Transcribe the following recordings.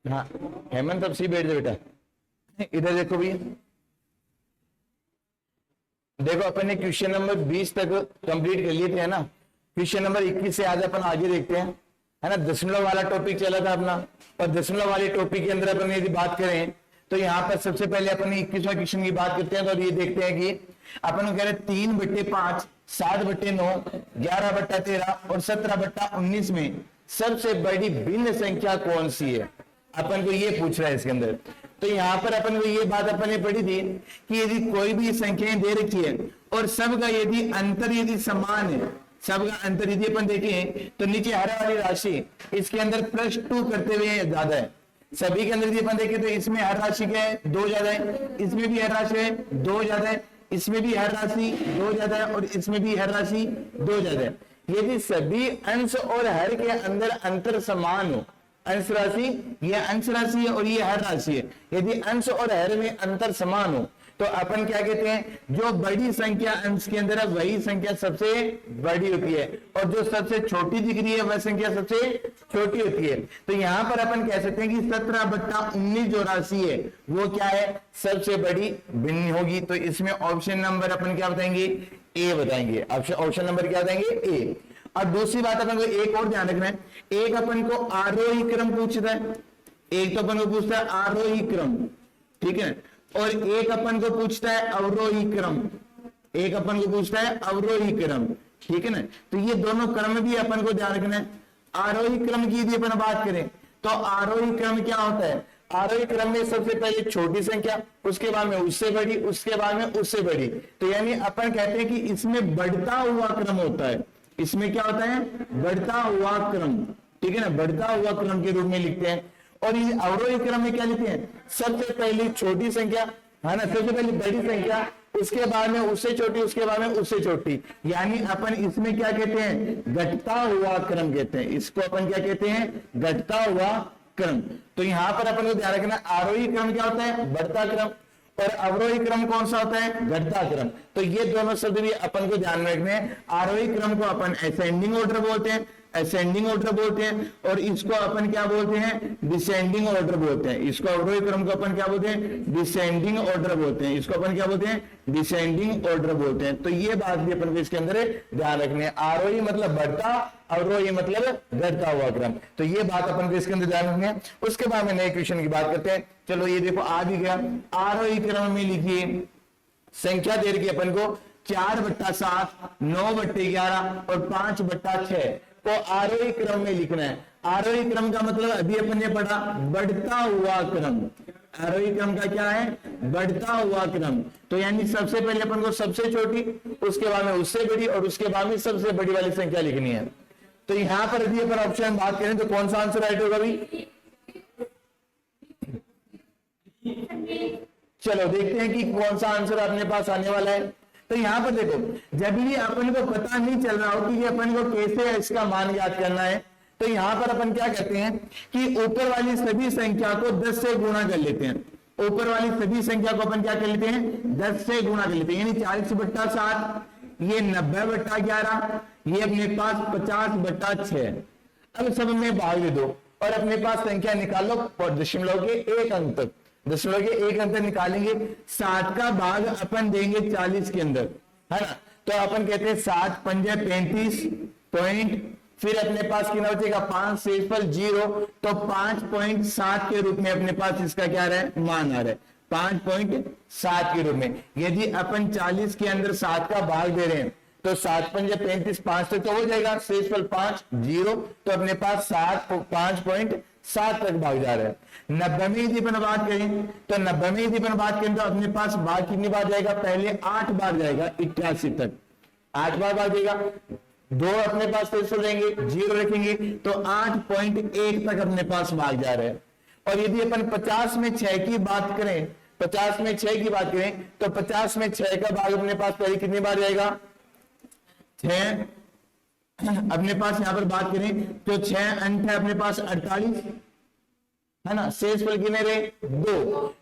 हाँ हेमंत, अब सी बैठ जाओ बेटा। इधर देखो भैया, देखो अपन ने क्वेश्चन नंबर 20 तक कंप्लीट कर लिए थे, है ना। क्वेश्चन नंबर 21 से आज अपन आगे देखते हैं, है ना। दशमलव वाला टॉपिक चला था अपना, और दशमलव वाले टॉपिक के अंदर अपन यदि बात करें तो यहाँ पर सबसे पहले अपन 21वां क्वेश्चन की बात करते हैं। तो ये देखते हैं कि अपन कह रहे 3/5, 7/9, 11/13 और 17/19 में सबसे बड़ी भिन्न संख्या कौन सी है, अपन को ये पूछ रहा है इसके अंदर। तो यहाँ पर अपन को ये बात अपन ने पढ़ी थी कि यदि कोई भी संख्याएं दे रखी है और सबका यदि अंतर यदि समान है, सबका अंतर यदि अपन देखें तो नीचे हर वाली राशि इसके अंदर +2 करते हुए ज्यादा है। सभी के अंदर यदि अपन देखें तो इसमें हर राशि क्या है, 2 ज्यादा है, इसमें भी हर राशि है 2 ज्यादा है, इसमें भी हर राशि 2 ज्यादा है, और इसमें भी हर राशि 2 ज्यादा है। यदि सभी अंश और हर के अंदर अंतर समान हो, अंश राशि, ये अंश राशि है और ये हर राशि है, यदि अंश और हर में अंतर समान हो तो अपन क्या कहते हैं, जो बड़ी संख्या अंश के अंदर है वही संख्या सबसे बड़ी होती है, और जो सबसे छोटी दिख रही है वह संख्या सबसे छोटी होती है। तो यहां पर अपन कह सकते हैं कि 17/19 जो राशि है वो क्या है, सबसे बड़ी भिन्न होगी। तो इसमें ऑप्शन नंबर अपन क्या बताएंगे, ए बताएंगे। ऑप्शन नंबर क्या बताएंगे, ए। और दूसरी बात अपन को एक और ध्यान रखना है, एक अपन को आरोही क्रम पूछता है, एक तो अपन को पूछता है आरोही क्रम, ठीक है, और एक अपन को पूछता है अवरोही क्रम, एक अपन को पूछता है अवरोही क्रम, ठीक है ना। तो ये दोनों क्रम भी अपन को ध्यान रखना है। आरोही क्रम की यदि अपन बात करें तो आरोही क्रम क्या होता है, आरोही क्रम में सबसे पहले छोटी संख्या, उसके बाद में उससे बड़ी, उसके बाद में उससे बड़ी। तो यानी अपन कहते हैं कि इसमें बढ़ता हुआ क्रम होता है, इसमें क्या होता है, बढ़ता हुआ क्रम, ठीक है ना, बढ़ता हुआ क्रम के रूप में लिखते हैं। और ये अवरोही क्रम में क्या लिखते हैं, सबसे पहली छोटी संख्या, है ना, सबसे पहली बड़ी संख्या, उसके बाद में उससे छोटी, उसके बाद में उससे छोटी। यानी अपन इसमें क्या कहते हैं, घटता हुआ क्रम कहते हैं, इसको अपन क्या कहते हैं, घटता हुआ क्रम। तो यहां पर अपन को ध्यान रखना, आरोही क्रम क्या होता है, बढ़ता क्रम, और अवरोही क्रम कौन सा होता है, घटता क्रम। तो ये दोनों शब्द भी अपन को ध्यान में रखने हैं। आरोही क्रम को अपन असेंडिंग ऑर्डर बोलते हैं, असेंडिंग ऑर्डर बोलते हैं, और इसको अपन क्या बोलते हैं, डिसेंडिंग ऑर्डर बोलते हैं। इसको अवरोही क्रम को अपन क्या बोलते हैं, डिसेंडिंग ऑर्डर बोलते हैं, इसको अपन क्या बोलते हैं, डिसेंडिंग ऑर्डर बोलते हैं। तो ये बात भी अपन को इसके अंदर ध्यान रखनी है, आरोही मतलब बढ़ता, अवरोही मतलब घटता हुआ क्रम। तो ये बात अपन को इसके अंदर ध्यान रखनी है। उसके बाद में नए क्वेश्चन की बात करते हैं। चलो ये देखो आ भी गया, आरोही क्रम में लिखिए संख्या दे रखी अपन को 4/7, 9/11 और 5/6 को आरोही क्रम में लिखना है। आरोही क्रम का मतलब अभी अपन ने पढ़ा, बढ़ता हुआ क्रम। आरोही क्रम का क्या है, बढ़ता हुआ क्रम। तो यानी सबसे पहले अपन को सबसे छोटी, उसके बाद में उससे बड़ी, और उसके बाद में सबसे बड़ी वाली संख्या लिखनी है। तो यहां पर यदि अपन ऑप्शन बात करें तो कौन सा आंसर राइट होगा भाई, चलो देखते हैं कि कौन सा आंसर अपने पास आने वाला है। तो यहां पर देखो, जब भी अपन को पता नहीं चल रहा हो कि ये अपन को कैसे इसका मान याद करना है, तो यहां पर अपन क्या कहते हैं कि ऊपर वाली सभी संख्या को 10 से गुणा कर लेते हैं। ऊपर वाली सभी संख्या को अपन क्या कर लेते हैं, 10 से गुणा कर लेते हैं। यानी 40/7, ये 90/11, ये अपने पास 50/6। अब सब में भाग दे दो और अपने पास संख्या निकाल लो दशमलव के एक अंक तक। दशमलव के एक अंक निकालेंगे, 60 का भाग अपन देंगे 40 के अंदर, है ना। तो अपन कहते हैं 7 पंजे 35 पॉइंट, फिर अपने पास कितना बचेगा 5 से पर 0, तो 5.7 के रूप में अपने पास इसका क्या रहा है, मान आ रहा है 5.7 के रूप में। यदि अपन 40 के अंदर 7 का भाग दे रहे हैं तो 7 पंजे 35, 5 तक तो हो जाएगा, शेष पर 5 0, तो अपने पास 5.7 तक भाग जा रहा है। 90 में यदि अपन बात करें तो 90 में यदि अपन बात करें तो अपने पास भाग कितनी बार जाएगा, पहले 8 बार जाएगा 81 तक, 8 बार भाग देगा, 2 अपने पास शेष रहेंगे, 0 रखेंगे, तो 8.1 तक अपने पास भाग जा रहा है। और यदि अपन 50 में 6 की बात करें, 50 में 6 की बात करें तो 50 में 6 का भाग अपने पास पहले कितनी बार जाएगा, 6। अपने पास यहां पर बात करें तो 6 अंक है अपने पास 48, है ना, शेषफल कितने रहे 2,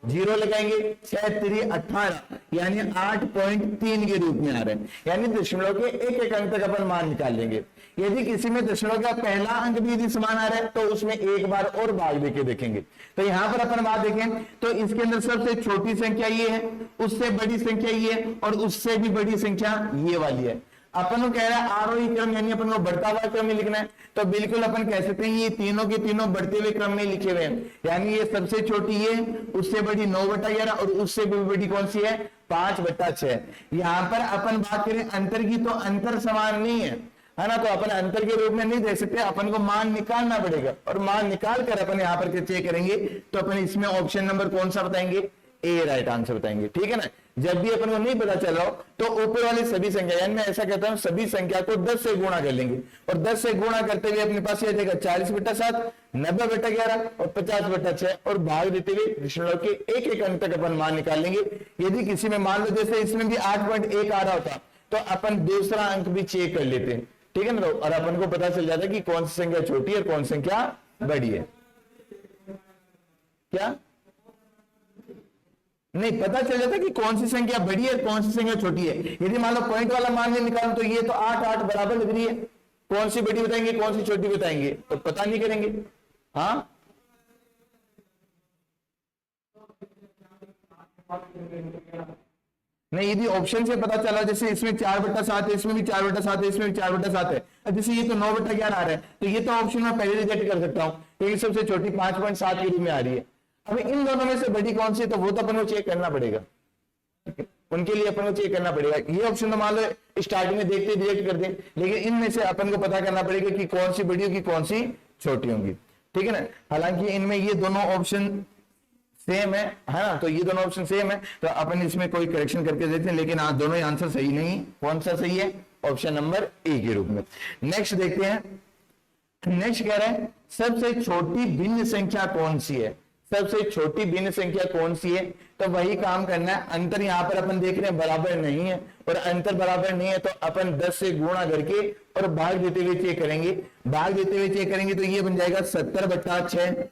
0 लगाएंगे 6 3 18 यानी 8.3 के रूप में आ रहे हैं, यानी दशमलव के एक एक अंक तक अपन मान निकाल लेंगे। यदि किसी में दशमलव का पहला अंक भी यदि समान आ रहा है तो उसमें एक बार और भाग देके देखेंगे। तो यहां पर अपन बात देखें तो इसके अंदर सबसे छोटी संख्या ये है, उससे बड़ी संख्या ये है और उससे भी बड़ी संख्या ये वाली है। अपन को कह रहा है आरोही क्रम यानी अपन को बढ़ता हुआ क्रम में लिखना है, तो बिल्कुल अपन कह सकते हैं ये तीनों के तीनों बढ़ते हुए क्रम में लिखे हुए हैं, यानी ये सबसे छोटी है, उससे बड़ी 9/11 और उससे भी बड़ी कौन सी है 5/6। यहाँ पर अपन बात करें अंतर की तो अंतर समान नहीं है ना, तो अपन अंतर के रूप में नहीं दे सकते, अपन को मान निकालना पड़ेगा और मान निकाल कर अपन यहाँ पर चेक करेंगे तो अपन इसमें ऑप्शन नंबर कौन सा बताएंगे, ए राइट आंसर बताएंगे। ठीक है ना, जब भी अपन को नहीं पता चल रहा हो तो ऊपर वाली सभी संख्या, यानी मैं ऐसा कहता हूं सभी संख्या को 10 से गुणा कर लेंगे और 10 से गुणा करते हुए अपने पास ये आ जाएगा 40/7, 90/11 और 50/6 और भाग देते हुए दशमलव के एक एक अंक तक अपन मान निकाल लेंगे। यदि किसी में मान लो जैसे इसमें भी 8.1 आ रहा होता तो अपन दूसरा अंक भी चेक कर लेते हैं। ठीक है ना, और अपन को पता चल जाता है कि कौन सी संख्या छोटी है और कौन सी संख्या बड़ी है। क्या नहीं पता चल जाता कि कौन सी संख्या बड़ी है कौन सी संख्या छोटी है। यदि मान लो पॉइंट वाला मान नहीं निकालो तो ये तो 8 बराबर लग रही है, कौन सी बड़ी बताएंगे कौन सी छोटी बताएंगे तो पता नहीं करेंगे। हाँ नहीं, यदि ऑप्शन से पता चला जैसे इसमें 4/7 है, इसमें भी 4/7 है, इसमें भी 4/7 है, जैसे ये तो 9/11 आ रहा है तो ये तो ऑप्शन में पहले रिजेक्ट कर सकता हूं क्योंकि सबसे छोटी 5.7 के रूप में आ रही है। अब इन दोनों में से बड़ी कौन सी, तो वो तो अपन को चेक करना पड़ेगा, उनके लिए अपन को चेक करना पड़ेगा। ये ऑप्शन तो मान लो स्टार्टिंग में देखते रिजेक्ट कर दें, लेकिन इनमें से अपन को पता करना पड़ेगा कि कौन सी बड़ी होगी कौन सी छोटी होगी। ठीक है ना, हालांकि इनमें ये दोनों ऑप्शन सेम है ना, तो ये दोनों ऑप्शन सेम है तो अपन इसमें कोई करेक्शन करके देखते हैं, लेकिन आज दोनों ही आंसर सही नहीं। कौन सा सही है, ऑप्शन नंबर ए के रूप में। नेक्स्ट देखते हैं, नेक्स्ट कह रहे हैं सबसे छोटी भिन्न संख्या कौन सी है, सबसे छोटी भिन्न संख्या कौन सी है, तो वही काम करना है। अंतर यहां पर अपन देख रहे हैं बराबर नहीं है और अंतर बराबर नहीं है तो अपन 10 से गुणा करके और भाग देते हुए चेक करेंगे। भाग देते हुए चेक करेंगे तो ये बन जाएगा 70/6,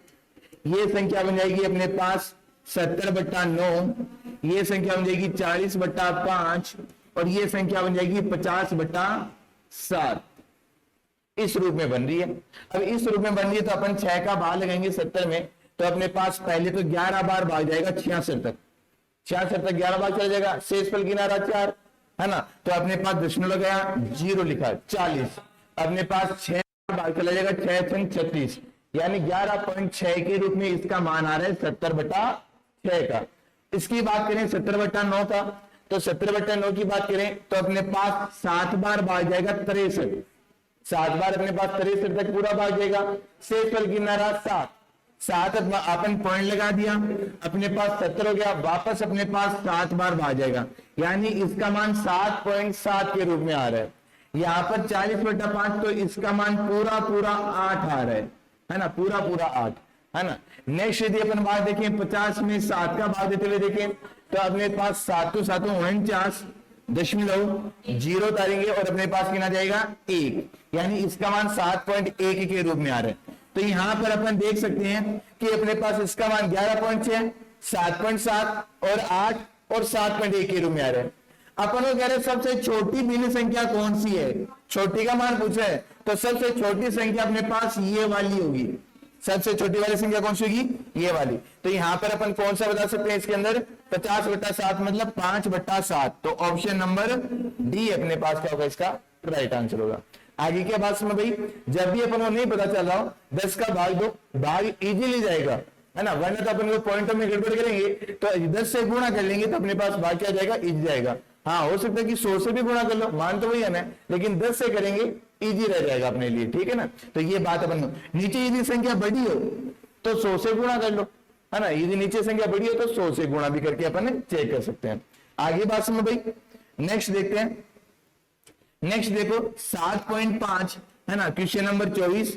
ये संख्या बन जाएगी अपने पास 70/9, ये संख्या बन जाएगी 40/5 और ये संख्या बन जाएगी 50/7। इस रूप में बन रही है। अब इस रूप में बन रही है तो अपन 6 का भाग लगाएंगे 70 में, तो अपने पास पहले तो 11 बार भाग जाएगा 66 तक, 66 तक 11 बार चला जाएगा, शेषफल किनारा 4 है ना, तो अपने पास दशमलव गया 0 लिखा 40, अपने पास 6 भाग चला जाएगा 6 × 36 यानी 11.6 के रूप में इसका मान आ रहा है 70/6 का। इसकी बात करें 70/9 का, तो 70/9 की बात करें तो अपने पास 7 बार भाग जाएगा 63, 7 बार अपने पास 63 तक पूरा भाग जाएगा, शेषफल किनारा 7 अपन पॉइंट लगा दिया, अपने पास 70 हो गया, वापस अपने पास 7 बार भाग जाएगा यानी इसका मान 7.7 के रूप में आ रहा है। यहाँ पर 40/5 तो इसका मान पूरा 8 आ रहा है ना, पूरा 8 है ना। नेक्स्ट यदि अपन बात देखें 50 में 7 का भाग देते हुए देखें तो अपने पास 7 × 7 = 49.0 उतारेंगे और अपने पास कितना जाएगा 1 यानी इसका मान 7.1 के रूप में आ रहा है। तो यहां पर अपन देख सकते हैं कि अपने पास इसका मान 11.6, 7.7 और 8 और 7.1 के रूप में आ रहा है। अपन को कह रहे सबसे छोटी भिन्न संख्या कौन सी है, छोटी का मान पूछा है तो सबसे छोटी संख्या अपने पास ये वाली होगी, सबसे छोटी वाली संख्या कौन सी होगी ये वाली। तो यहां पर अपन कौन सा बता सकते हैं इसके अंदर 50/7 मतलब 5/7, तो ऑप्शन नंबर डी अपने पास क्या होगा इसका राइट आंसर होगा। आगे क्या बात सुनो भाई, जब भी अपन को नहीं पता चल रहा हो 10 का भाग दो, भाग इजीली जाएगा है ना, वरना तो अपन को पॉइंटों में गड़बड़ करेंगे तो 10 से गुणा कर लेंगे तो अपने पास भाग क्या जाएगा इजी जाएगा। हाँ हो सकता है कि 100 से भी गुणा कर लो, मान तो वही है ना, लेकिन 10 से करेंगे इजी रह जाएगा अपने लिए। ठीक है ना, तो ये बात अपन नीचे यदि संख्या बड़ी हो तो 100 से गुणा कर लो है ना, यदि नीचे संख्या बड़ी हो तो 100 से गुणा भी करके अपन चेक कर सकते हैं। आगे बात सुनो भाई, नेक्स्ट देखते हैं। नेक्स्ट देखो 7.5 है ना, क्वेश्चन नंबर 24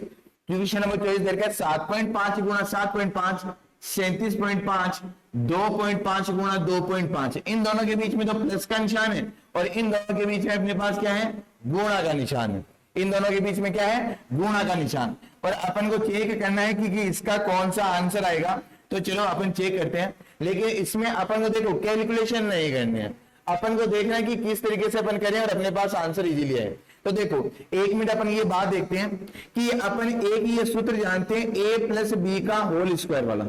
देखा 7.5 × 7.5 37.5, 2.5 × 2.5, इन दोनों के बीच में तो प्लस का निशान है और इन दोनों के बीच में अपने पास क्या है गुणा का निशान है। इन दोनों के बीच में क्या है, गुणा का निशान, और अपन को चेक करना है कि इसका कौन सा आंसर आएगा। तो चलो अपन चेक करते हैं, लेकिन इसमें अपन को देखो कैलकुलेशन नहीं करनी है, अपन को देखना है कि किस तरीके से अपन करें और अपने पास आंसर इजीली आए। तो देखो 1 मिनट अपन ये बात देखते हैं कि अपन एक ये सूत्र जानते हैं ए प्लस बी का होल स्क्वायर वाला,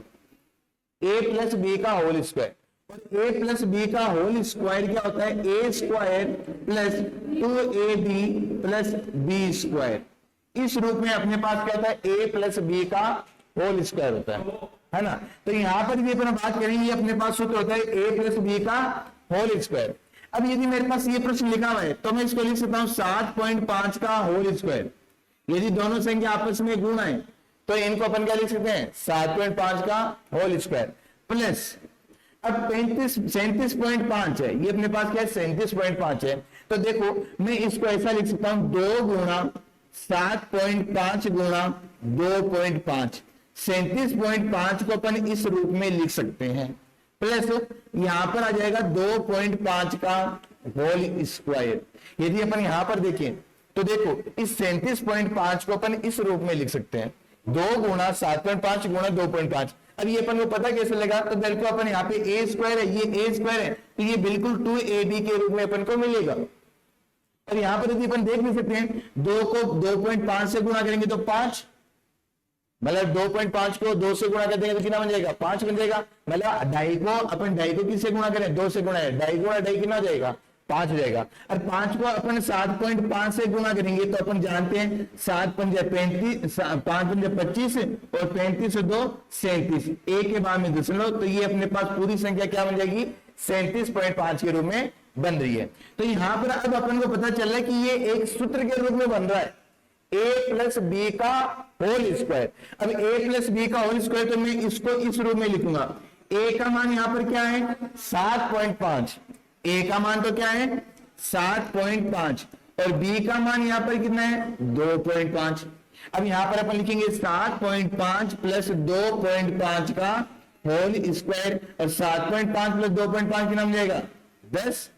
ए प्लस बी का होल स्क्वायर, और ए प्लस बी का होल स्क्वायर क्या होता है, a square plus 2ab plus B square. इस रूप में अपने पास क्या होता है, ए प्लस बी का होल स्क्वायर होता है ना। तो यहां पर भी अपन बात करेंगे, अपने पास सूत्र होता है ए प्लस बी का होल स्क्वायर। अब यदि मेरे पास ये प्रश्न लिखा हुआ है तो मैं इसको लिख सकता हूं 7.5 का होल स्क्वायर। यदि दोनों संख्या आपस में गुणा है तो इनको अपन क्या लिख सकते हैं, 7.5 का होल स्क्वायर प्लस, अब 37.5 है, ये अपने पास क्या है 37.5 है। तो देखो मैं इसको ऐसा लिख सकता हूं 2 गुणा 7.5 गुणा 2.5, 37.5 को अपन इस रूप में लिख सकते हैं, प्लस यहां पर आ जाएगा 2.5 का होल स्क्वायर। यदि अपन यहां पर देखें तो देखो इस 37.5 को अपन इस रूप में लिख सकते हैं 2 गुणा 7.5 गुणा 2.5। अब ये अपन को पता कैसे लगा, तो बिल्कुल अपन यहाँ पे ए स्क्वायर है, ये ए स्क्वायर है, तो ये बिल्कुल 2ab के रूप में अपन को मिलेगा। और यहां पर यदि अपन देख भी सकते हैं 2 को 2.5 से गुणा करेंगे तो 5, मतलब 2.5 को 2 से गुणा कर देंगे तो कितना बन जाएगा, 5 बन जाएगा। मतलब 2.5 को अपन 2.5 को किससे गुणा करें, 2 से गुणा है, 2.5 गुणा 2.5 कितना हो जाएगा, 5 हो जाएगा। और 5 को अपन 7.5 से गुणा करेंगे तो अपन जानते हैं 7 पंजे 35, 5 पंजे 25 और 35 2 37, एक के बाद में दशमलव, तो ये अपने पास पूरी संख्या क्या बन जाएगी, 37.5 के रूप में बन रही है। तो यहां पर अब अपन को पता चल रहा है कि ये एक सूत्र के रूप में बन रहा है, a प्लस बी का होल स्क्वायर। अब a प्लस बी का होल स्क्वायर, तो मैं इसको इस रूप में लिखूंगा, a का मान यहां पर क्या है 7.5, a का मान तो क्या है 7.5 और b का मान यहां पर कितना है 2.5। अब यहां पर अपन लिखेंगे 7.5 प्लस 2.5 का होल स्क्वायर, और 7.5 प्लस 2.5 कितना मिल जाएगा 10,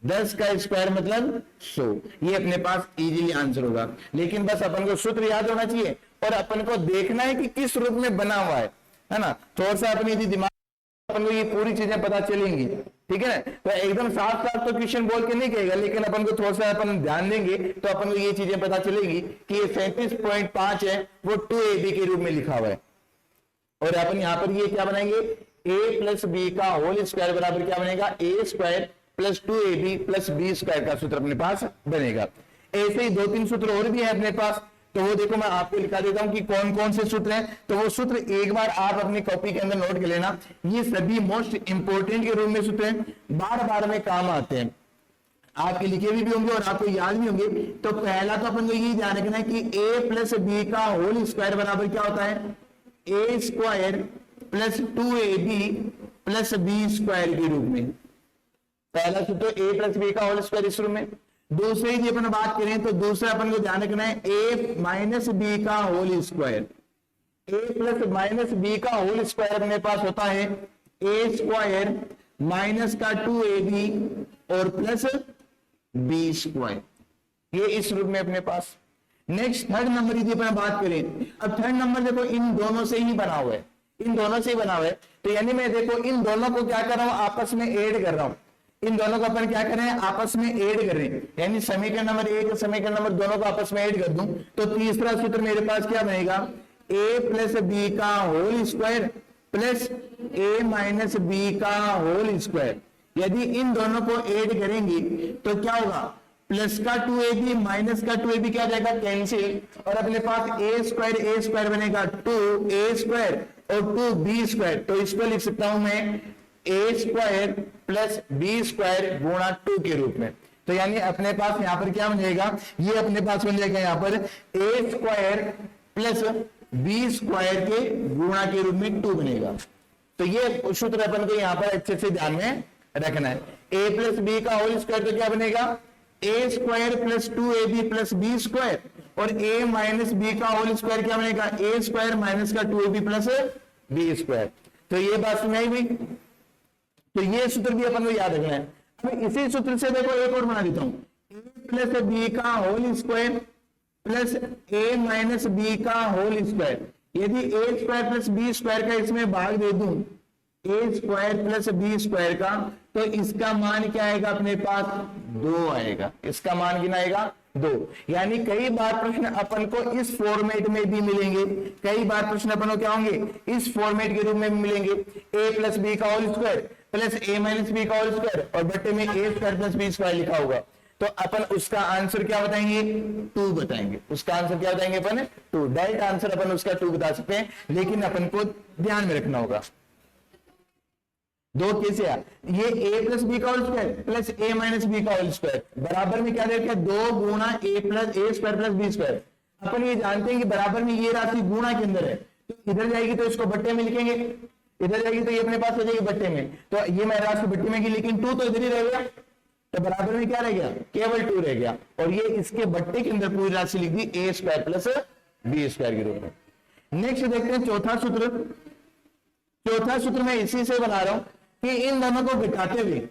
10 का स्क्वायर मतलब 100। ये अपने पास इजीली आंसर होगा, लेकिन बस अपन को सूत्र याद होना चाहिए और अपन को देखना है कि किस रूप में बना हुआ है ना। थोड़ा सा अपनी यदि दिमाग, अपन को ये पूरी चीजें पता चलेंगी, ठीक है ना। तो एकदम साफ साफ तो क्वेश्चन बोल के नहीं कहेगा, लेकिन अपन को थोड़ा सा अपन ध्यान देंगे तो अपन को ये चीजें पता चलेगी कि ये 37.5 है वो 2ab के रूप में लिखा हुआ है। और अपन यहां पर ये क्या बनाएंगे, a प्लस बी का होल स्क्वायर बराबर क्या बनेगा, a square plus 2ab plus B square का सूत्र अपने पास बनेगा। ऐसे ही 2-3 सूत्र और भी है अपने पास, तो वो देखो मैं आपको लिखा देता हूं कि कौन कौन से सूत्र हैं। तो वो सूत्र एक बार आप अपनी कॉपी के अंदर नोट कर लेना, ये सभी मोस्ट इंपोर्टेंट के रूप में सूत्र हैं, बार बार में काम आते हैं, आपके लिखे भी होंगे और आपको याद भी होंगे। तो पहला तो अपन को यही ध्यान रखना है कि a प्लस बी का होल स्क्वायर बराबर क्या होता है, a square plus 2ab plus B square के रूप में। पहला सूत्र a प्लस बी का होल स्क्वायर इस रूप में। दूसरे यदि अपन बात करें तो दूसरा अपन को ध्यान रखना है a माइनस बी का whole square, a plus minus b का होल स्क्वायर अपने पास होता है a स्क्वायर माइनस का 2ab और प्लस बी स्क्वायर, ये इस रूप में अपने पास। नेक्स्ट थर्ड नंबर यदि अपन बात करें, अब थर्ड नंबर देखो इन दोनों से ही बना हुआ है, इन दोनों से ही बना हुआ है। तो यानी मैं देखो इन दोनों को क्या कर रहा हूं, आपस में ऐड कर रहा हूं, इन दोनों को अपन क्या कर रहे हैं, आपस में ऐड कर रहे हैं। यानी समीकरण नंबर 1 और समीकरण नंबर दोनों को आपस में ऐड कर दूं तो तीसरा सूत्र मेरे पास क्या बनेगा, a प्लस बी का whole square plus a minus b का होल स्क्वायर। यदि इन दोनों को ऐड करेंगे तो क्या होगा, प्लस का 2ab माइनस का 2ab क्या जाएगा कैंसिल, और अपने पास a स्क्वायर बनेगा 2a स्क्वायर और 2b स्क्वायर। तो इसको लिख सकता हूं मैं a square plus b square गुणा 2 के रूप में। तो यानी अपने पास यहां पर क्या बन जाएगा, ये अपने पास बन जाएगा यहां पर a square plus b square के गुणा के रूप में 2 बनेगा। तो ये सूत्र अपन को यहां पर अच्छे से ध्यान में रखना है। a प्लस बी का होल स्क्वायर तो क्या बनेगा, a square plus 2ab plus b square, और a माइनस b का होल स्क्वायर क्या बनेगा, a स्क्वायर माइनस का 2ab प्लस b स्क्वायर। तो ये बात सुनाई भी, तो ये सूत्र भी अपन को याद रखना है। अब इसी सूत्र से देखो एक और बना देता हूं, a प्लस बी का होल स्क्वायर प्लस ए माइनस बी का होल स्क्वायर। यदि ए स्क्वायर प्लस बी स्क्वायर का इसमें भाग दे दूं, ए स्क्वायर प्लस बी स्क्वायर का, तो इसका मान क्या आएगा अपने पास? 2 आएगा। इसका मान कितना आएगा? 2। यानी कई बार प्रश्न अपन को इस फॉर्मेट में भी मिलेंगे, कई बार प्रश्न अपन को क्या होंगे? इस फॉर्मेट के रूप में भी मिलेंगे। ए प्लस बी का होल स्क्वायर प्लस ए माइनस बी का होल स्क्वायर और बट्टे में a square plus B square लिखा होगा। तो अपन उसका आंसर क्या बताएंगे? 2 बताएंगे। उसका आंसर क्या बताएंगे अपन? 2। डायरेक्ट आंसर अपन उसका 2 बता सकते हैं, लेकिन अपन को ध्यान में रखना होगा 2 कैसे है? ये a प्लस बी का whole square plus a minus b का होल स्क्वायर बराबर में क्या देखा? 2 गुना a plus a square plus B square. अपन ये जानते हैं कि बराबर में ये राशि गुणा के अंदर है, तो इधर जाएगी तो इसको बट्टे में लिखेंगे, इधर जाएगी तो ये अपने पास हो जाएगी बट्टे में, तो ये मैं राशि बट्टे में की, लेकिन 2 तो इधर ही रह गया, तो बराबर में क्या रह गया? केवल 2 रह गया। और ये इसके बट्टे के अंदर पूरी राशि लिख दी ए स्क्वायर प्लस बी स्क्वायर के रूप में। नेक्स्ट देखते हैं चौथा सूत्र। चौथा सूत्र मैं इसी से बना रहा हूं कि इन दोनों को घटाते हुए,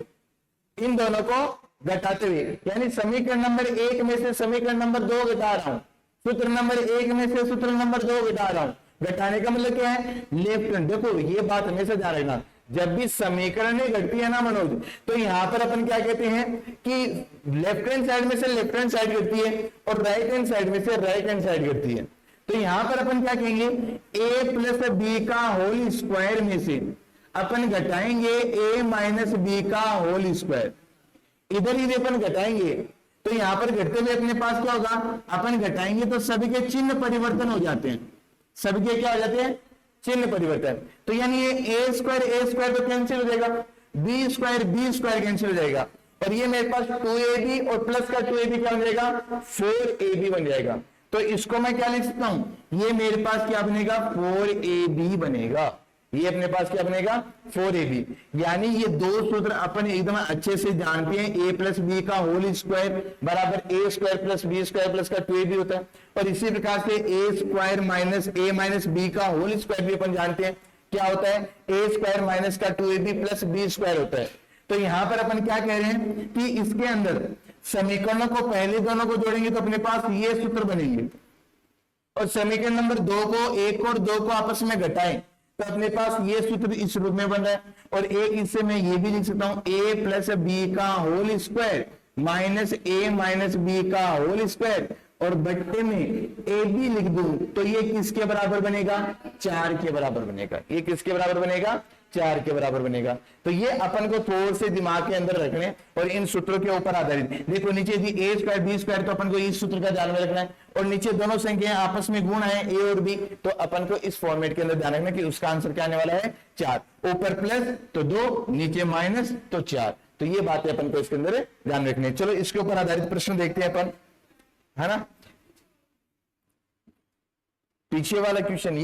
इन दोनों को घटाते हुए, यानी समीकरण नंबर 1 में से समीकरण नंबर 2 घटा रहा हूं, सूत्र नंबर 1 में से सूत्र नंबर 2 घटा रहा हूं। घटाने का मतलब क्या है? Left hand. देखो ये बात हमेशा ध्यान रखना, जब भी समीकरण घटती है ना मनोज, तो यहां पर अपन क्या कहते हैं कि लेफ्ट हैंड साइड में से लेफ्ट हैंड साइड घटती है और राइट हैंड साइड में से राइट हैंड साइड घटती है। तो यहां पर अपन क्या कहेंगे? ए प्लस बी का होल स्क्वायर में से अपन घटाएंगे a माइनस बी का होल स्क्वायर, इधर ही अपन घटाएंगे, तो यहां पर घटते हुए अपने पास क्या होगा? अपन घटाएंगे तो सभी के चिन्ह परिवर्तन हो जाते हैं, सभी के क्या हो जाते हैं? चिन्ह परिवर्तन। तो यानी ये ए स्क्वायर तो कैंसिल हो जाएगा, बी स्क्वायर कैंसिल हो जाएगा, और ये मेरे पास 2ab और प्लस का 2ab क्या बन जाएगा? 4ab बन जाएगा। तो इसको मैं क्या लिख सकता हूं? ये मेरे पास क्या बनेगा? 4ab बनेगा। ये अपने पास क्या बनेगा? 4ab। यानी ये 2 सूत्र अपन एकदम अच्छे से जानते हैं। a प्लस बी का होल स्क्वायर बराबर a square plus B square plus का 2ab होता है, और इसी प्रकार से a square minus a minus b का होल स्क्वायर भी अपन जानते हैं क्या होता है? ए स्क्वायर माइनस का 2ab प्लस बी स्क्वायर होता है। तो यहां पर अपन क्या कह रहे हैं कि इसके अंदर समीकरणों को पहले दोनों को जोड़ेंगे तो अपने पास ये सूत्र बनेंगे, और समीकरण नंबर 2 को 1 और 2 को आपस में घटाएं तो अपने पास ये सूत्र इस रूप में बन रहा है। और एक इससे मैं ये भी लिख सकता हूं ए प्लस बी का whole square minus a minus b का होल स्क्वायर, और बट्टे में ए बी लिख दूं तो ये किसके बराबर बनेगा? 4 के बराबर बनेगा। ये किसके बराबर बनेगा? 4 के बराबर बनेगा। तो ये अपन को थोड़े से दिमाग के अंदर रखने और इन सूत्रों के ऊपर आधारित। देखो नीचे यदि ए स्क्वायर बी स्क्वायर, तो अपन को इस सूत्र का ध्यान में रखना है, और नीचे दोनों संख्याएं आपस में गुण है ए और बी, तो अपन को इस फॉर्मेट के अंदर ध्यान रखना कि उसका आंसर क्या आने वाला है? 4। ऊपर प्लस तो 2, नीचे माइनस तो 4। तो ये बातें अपन को इसके अंदर ध्यान रखनी है। चलो इसके ऊपर आधारित प्रश्न देखते हैं अपन, है ना। पीछे वाला क्वेश्चन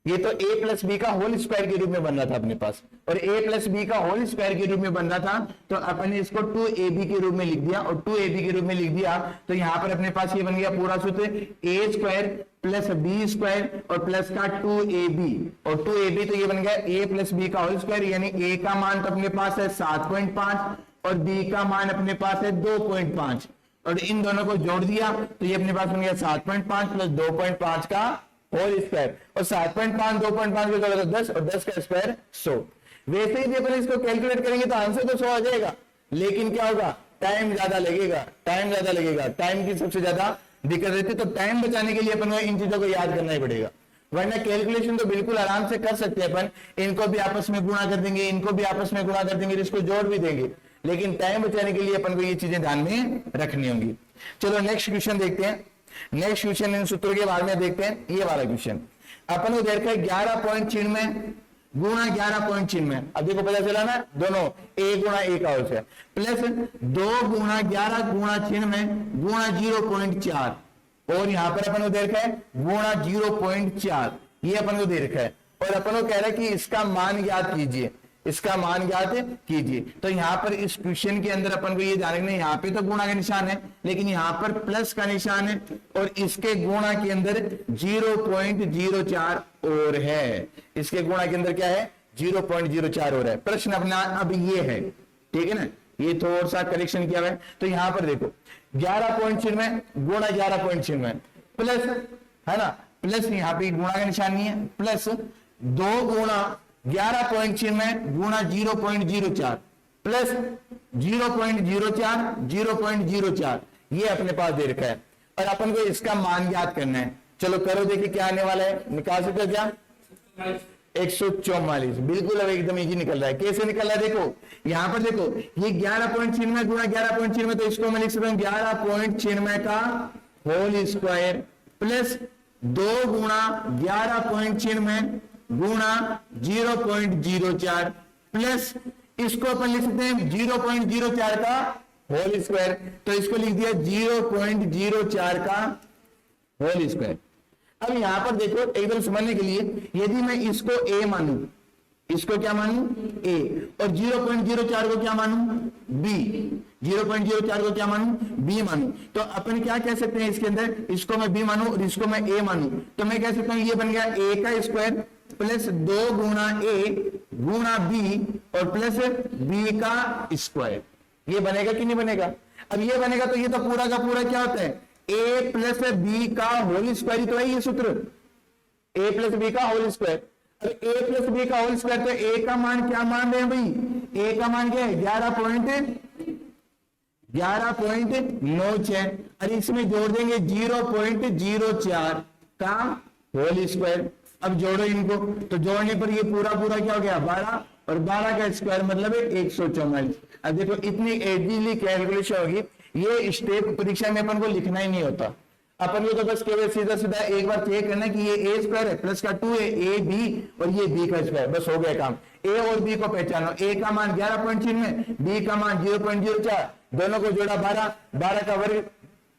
ये तो a प्लस बी का होल स्क्वायर के रूप में बन रहा था अपने पास, और a प्लस बी का होल स्क्वायर के रूप में बन रहा था, तो अपन ने इसको 2ab के रूप में लिख दिया, और 2ab के रूप में लिख दिया तो यहां पर अपने पास ये बन गया पूरा सूत्र a square plus B square और प्लस का 2ab, और 2ab तो ये बन गया a प्लस बी का होल स्क्वायर, यानी a का मान तो अपने पास है 7.5 और b का मान अपने पास है 2.5, और इन दोनों को जोड़ दिया तो ये अपने पास बन गया 7.5 प्लस 2.5 का होल स्क्वायर, और 7.5 2.5 का 10 और 10 का स्क्वायर 100। वैसे ही अपन इसको कैलकुलेट करेंगे तो आंसर तो 100 आ जाएगा, लेकिन क्या होगा? टाइम ज्यादा लगेगा, टाइम की सबसे ज्यादा दिक्कत रहती है। तो टाइम बचाने के लिए अपन को इन चीजों को याद करना ही पड़ेगा, वरना कैलकुलेशन तो बिल्कुल आराम से कर सकते हैं अपन, इनको भी आपस में गुणा कर देंगे, इनको भी आपस में गुणा कर देंगे, इसको जोड़ भी देंगे, लेकिन टाइम बचाने के लिए अपन को ये चीजें ध्यान में रखनी होंगी। चलो नेक्स्ट क्वेश्चन देखते हैं। नेक्स्ट क्वेश्चन इन सूत्रों के बारे में देखते हैं। ये वाला क्वेश्चन अपन को देखा है 11.96 गुणा 11.96। अब देखो पता चला ना, दोनों a गुणा a का होल स्क्वायर प्लस 2 गुणा 11 गुणा 96 गुणा 0.4, और यहां पर अपन को देखा है गुणा 0.4, ये अपन को दे रखा है, और अपन को कह रहा है कि इसका मान ज्ञात कीजिए, इसका मान ज्ञात कीजिए। तो यहां पर इस क्वेश्चन के अंदर अपन को ये ध्यान रखना है, यहां पे तो गुणा का निशान है, लेकिन यहां पर प्लस का निशान है, और इसके गुणा के अंदर 0.04 और है, इसके गुणा के अंदर क्या है? 0.04 और है। प्रश्न अपना अब ये है, ठीक है ना, ये थोड़ा सा करेक्शन किया हुआ है। तो यहां पर देखो 11.96 गुणा 11.96 प्लस, है ना, प्लस यहाँ पे गुणा का निशान नहीं है, प्लस 2 गुणा 11.96 गुणा 0.04 प्लस 0.04 0.04 ये अपने पास दे रखा है और अपन को इसका मान ज्ञात करना है। चलो करो, देखिए क्या आने वाला है, निकाल सकते हो क्या? 144। बिल्कुल अब एकदम इजी निकल रहा है। कैसे निकल रहा है देखो, यहां पर देखो ये 11.96 गुणा 11.96 तो इसको मैं लिख सकता हूं 11.96 का होल स्क्वायर प्लस 2 गुणा 11.96 गुणा 0.04 प्लस इसको अपन लिख सकते हैं 0.04 का होल स्क्वायर, तो इसको लिख दिया 0.04 का होल स्क्वायर। अब यहां पर देखो एकदम समझने के लिए, यदि मैं इसको a मानूं, इसको क्या मानूं a, और 0.04 को क्या मानूं b, 0.04 को क्या मानूं b मानूं, तो अपन क्या कह सकते हैं इसके अंदर, इसको मैं b मानूं और इसको मैं a मानूं, तो मैं कह सकता हूं ये बन गया a का स्क्वायर प्लस 2 गुणा a गुणा b और प्लस b का स्क्वायर। ये बनेगा कि नहीं बनेगा? अब ये बनेगा तो ये तो पूरा का पूरा क्या होता है, a प्लस बी का होल स्क्वायर ही तो है ये सूत्र, a प्लस बी का whole square. a plus b का होल स्क्वायर, तो a का मान क्या मान रहे हैं भाई, a का मान क्या है 11.96 और इसमें जोड़ देंगे 0.04 का होल स्क्वायर। अब जोड़ो इनको, तो जोड़ने पर ये पूरा पूरा क्या हो गया 12 और 12 का स्क्वायर मतलब है 144। अब देखो इतनी इजीली कैलकुलेशन होगी, ये स्टेप परीक्षा में अपन को लिखना ही नहीं होता, अपन को तो बस केवल सीधा सीधा एक बार चेक करना कि ये a स्क्वायर है प्लस का 2 है a b और ये b का स्क्वायर, बस हो गया काम। a और b को पहचानो, a का मान 11.96 b का मान 0.04, दोनों को जोड़ा 12, 12 का वर्ग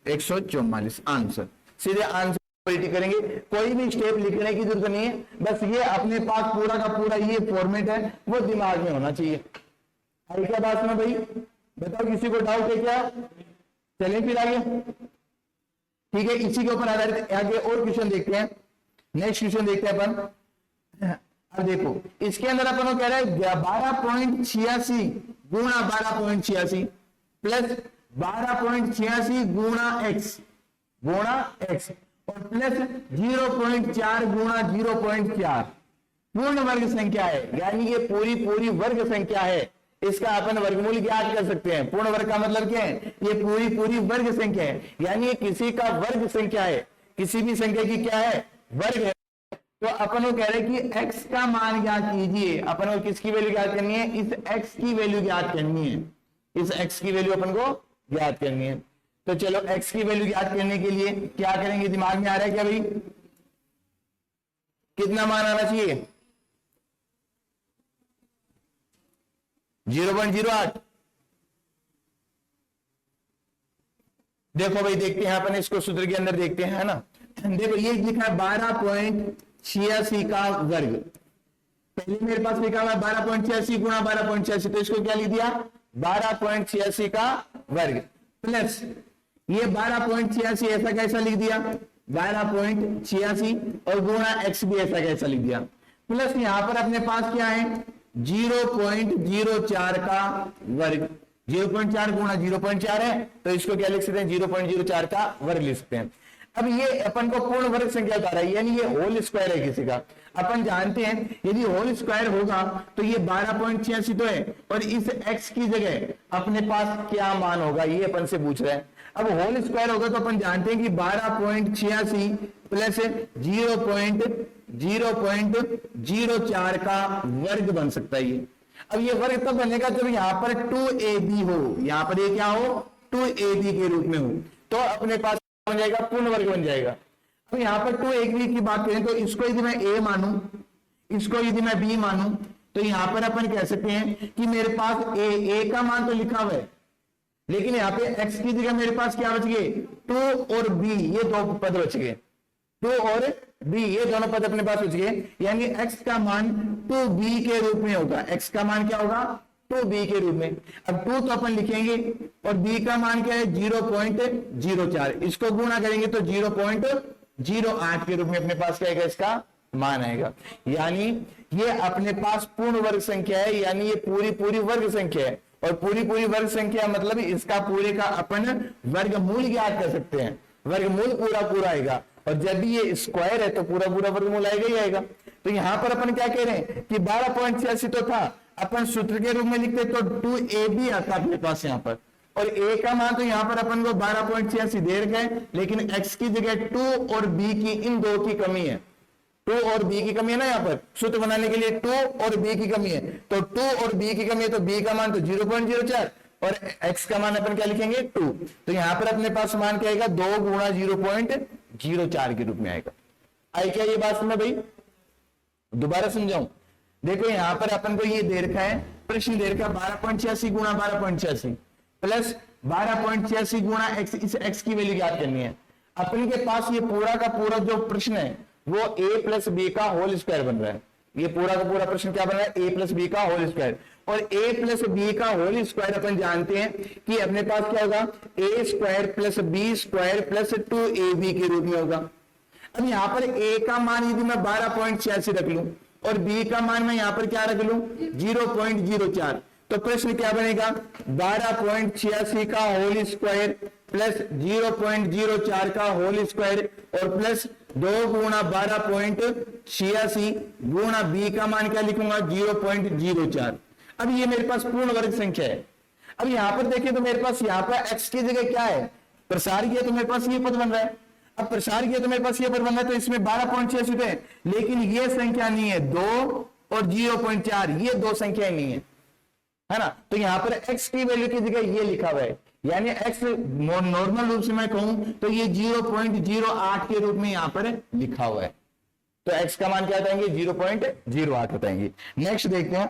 144 आंसर। सीधे आंसर करेंगे, कोई भी स्टेप लिखने की जरूरत नहीं है, बस ये अपने पास पूरा का पूरा ये फॉर्मेट है वो दिमाग में होना चाहिए। आई क्या बात में भाई, बताओ किसी को डाउट है क्या? चलें फिर आगे, ठीक है, इसी के ऊपर आधारित आगे और क्वेश्चन देखते हैं। नेक्स्ट क्वेश्चन देखते हैं अपन। अब देखो इसके अंदर अपन को कह रहा है 12.86 गुणा 12.86 प्लस 12.86 गुणा x और प्लस 0.4 गुणा 0.4 पूर्ण वर्ग संख्या है, यानी ये पूरी वर्ग संख्या है, इसका अपन वर्गमूल ज्ञात कर सकते हैं। पूर्ण वर्ग का मतलब क्या है, ये पूरी वर्ग संख्या है, यानी ये किसी का वर्ग संख्या है, किसी भी संख्या की क्या है वर्ग है। तो अपन को कह रहे हैं कि x का मान ज्ञात कीजिए, अपन को किसकी वैल्यू ज्ञात करनी है, इस x की वैल्यू ज्ञात करनी है, इस x की वैल्यू अपन को ज्ञात करनी है। तो चलो x की वैल्यू ज्ञात करने के लिए क्या करेंगे, दिमाग में आ रहा है क्या भाई, कितना मान आना चाहिए 0.08। देखो भाई देखते हैं अपन इसको सूत्र के अंदर देखते हैं, है ना। देखो ये लिखा है 12.86 का वर्ग, पहले मेरे पास लिखा हुआ 12.86 गुणा 12.86, तो इसको क्या लिख दिया 12.86 का वर्ग प्लस ये 12.86 ऐसा कैसा लिख दिया 12.86 और गुणा x भी ऐसा कैसा लिख दिया, प्लस यहां पर अपने पास क्या है 0.04 का वर्ग, 0.4 गुणा 0.4 है, तो इसको क्या लिख सकते हैं 0.04 का वर्ग लिख सकते हैं। अब ये अपन को पूर्ण वर्ग संख्या बता रहा है, यानी ये होल स्क्वायर है किसी का। अपन जानते हैं यदि होल स्क्वायर होगा तो ये 12.86 तो है, और इस x की जगह अपने पास क्या मान होगा ये अपन से पूछ रहे हैं। अब होल स्क्वायर होगा तो अपन जानते हैं कि 12.86 प्लस 0.04 का वर्ग बन सकता है ये। अब ये वर्ग तब बनेगा जब यहाँ पर 2ab हो, यहाँ पर ये क्या हो 2ab के रूप में हो, तो अपने पास बन जाएगा पूर्ण वर्ग बन जाएगा। अब यहाँ पर 2ab की बात करें तो इसको यदि मैं a मानूं, इसको यदि मैं b मानूं, तो यहाँ पर अपन कह सकते हैं कि मेरे पास a का मान तो लिखा हुआ है, लेकिन यहाँ पे x की जगह मेरे पास क्या बच गए 2 और b, ये दो पद बच गए, 2 और b ये दोनों पद अपने पास बच गए, यानी x का मान 2b के रूप में होगा। x का मान क्या होगा 2b के रूप में। अब 2 तो अपन लिखेंगे और b का मान क्या है 0.04, इसको गुणा करेंगे तो 0.08 के रूप में अपने पास क्या आएगा इसका मान आएगा। यानी ये अपने पास पूर्ण वर्ग संख्या है, यानी ये पूरी वर्ग संख्या है, और पूरी पूरी वर्ग संख्या मतलब इसका पूरे का अपन वर्गमूल ज्ञात कर सकते हैं, वर्गमूल पूरा पूरा आएगा। और जब भी ये स्क्वायर है तो पूरा पूरा वर्गमूल आएगा ही आएगा। तो यहां पर अपन क्या कह रहे हैं कि 12.86 तो था, अपन सूत्र के रूप में लिखते तो 2ab आता अपने पास यहाँ पर, और a का मान तो यहाँ पर अपन को 12.86 दे रखा है, लेकिन x की जगह 2 और b की, इन दो की कमी है, 2 और b की कमी है ना, यहाँ पर सूत्र बनाने के लिए 2 और b की कमी है, तो 2 और b की कमी है, तो b का मान तो 0.04 और x का मान अपन क्या लिखेंगे 2। तो यहां पर अपने पास मान क्या आएगा 2 गुणा 0.04 के रूप में आएगा। आई क्या ये बात समझ भाई? दोबारा समझाऊं, देखो यहां पर अपन को ये दे रखा है, प्रश्न दे रखा 12.86 गुणा 12.86 प्लस 12.86 गुणा x, इस x की वैल्यू याद करनी है। अपन के पास ये पूरा का पूरा जो प्रश्न है वो a प्लस बी का होल स्क्वायर बन रहा है। ये पूरा का पूरा प्रश्न क्या बन रहा है? a प्लस बी का होल स्क्वायर, और a प्लस बी का होल स्क्वायर अपन जानते हैं कि अपने पास क्या होगा a square plus B square plus 2ab के रूप में होगा। अब यहां पर a का मान यदि मैं 12.86 रख लूं और b का मान मैं यहां पर क्या रख लूं 0.04, तो प्रश्न क्या बनेगा 12.86 का होल स्क्वायर प्लस 0.04 का होल स्क्वायर और प्लस 2 गुणा 12.86 गुणा b का मान क्या लिखूंगा 0.04। अब ये मेरे पास पूर्ण वर्ग संख्या है। अब यहां पर देखिए तो मेरे पास यहां पर x की जगह क्या है, प्रसार किया तो मेरे पास ये पद बन रहा है। अब प्रसार किया तो मेरे पास ये पद बन रहा है, तो इसमें 12.86 है, लेकिन ये संख्या नहीं है 2 और 0.4, ये दो संख्याएं नहीं है ना। तो यहां पर x की वैल्यू की जगह ये लिखा हुआ है, यानी x नॉर्मल रूप से मैं कहूं तो ये 0.08 के रूप में यहां पर लिखा हुआ है। तो x का मान क्या बताएंगे 0.08 बताएंगे। नेक्स्ट देखते हैं।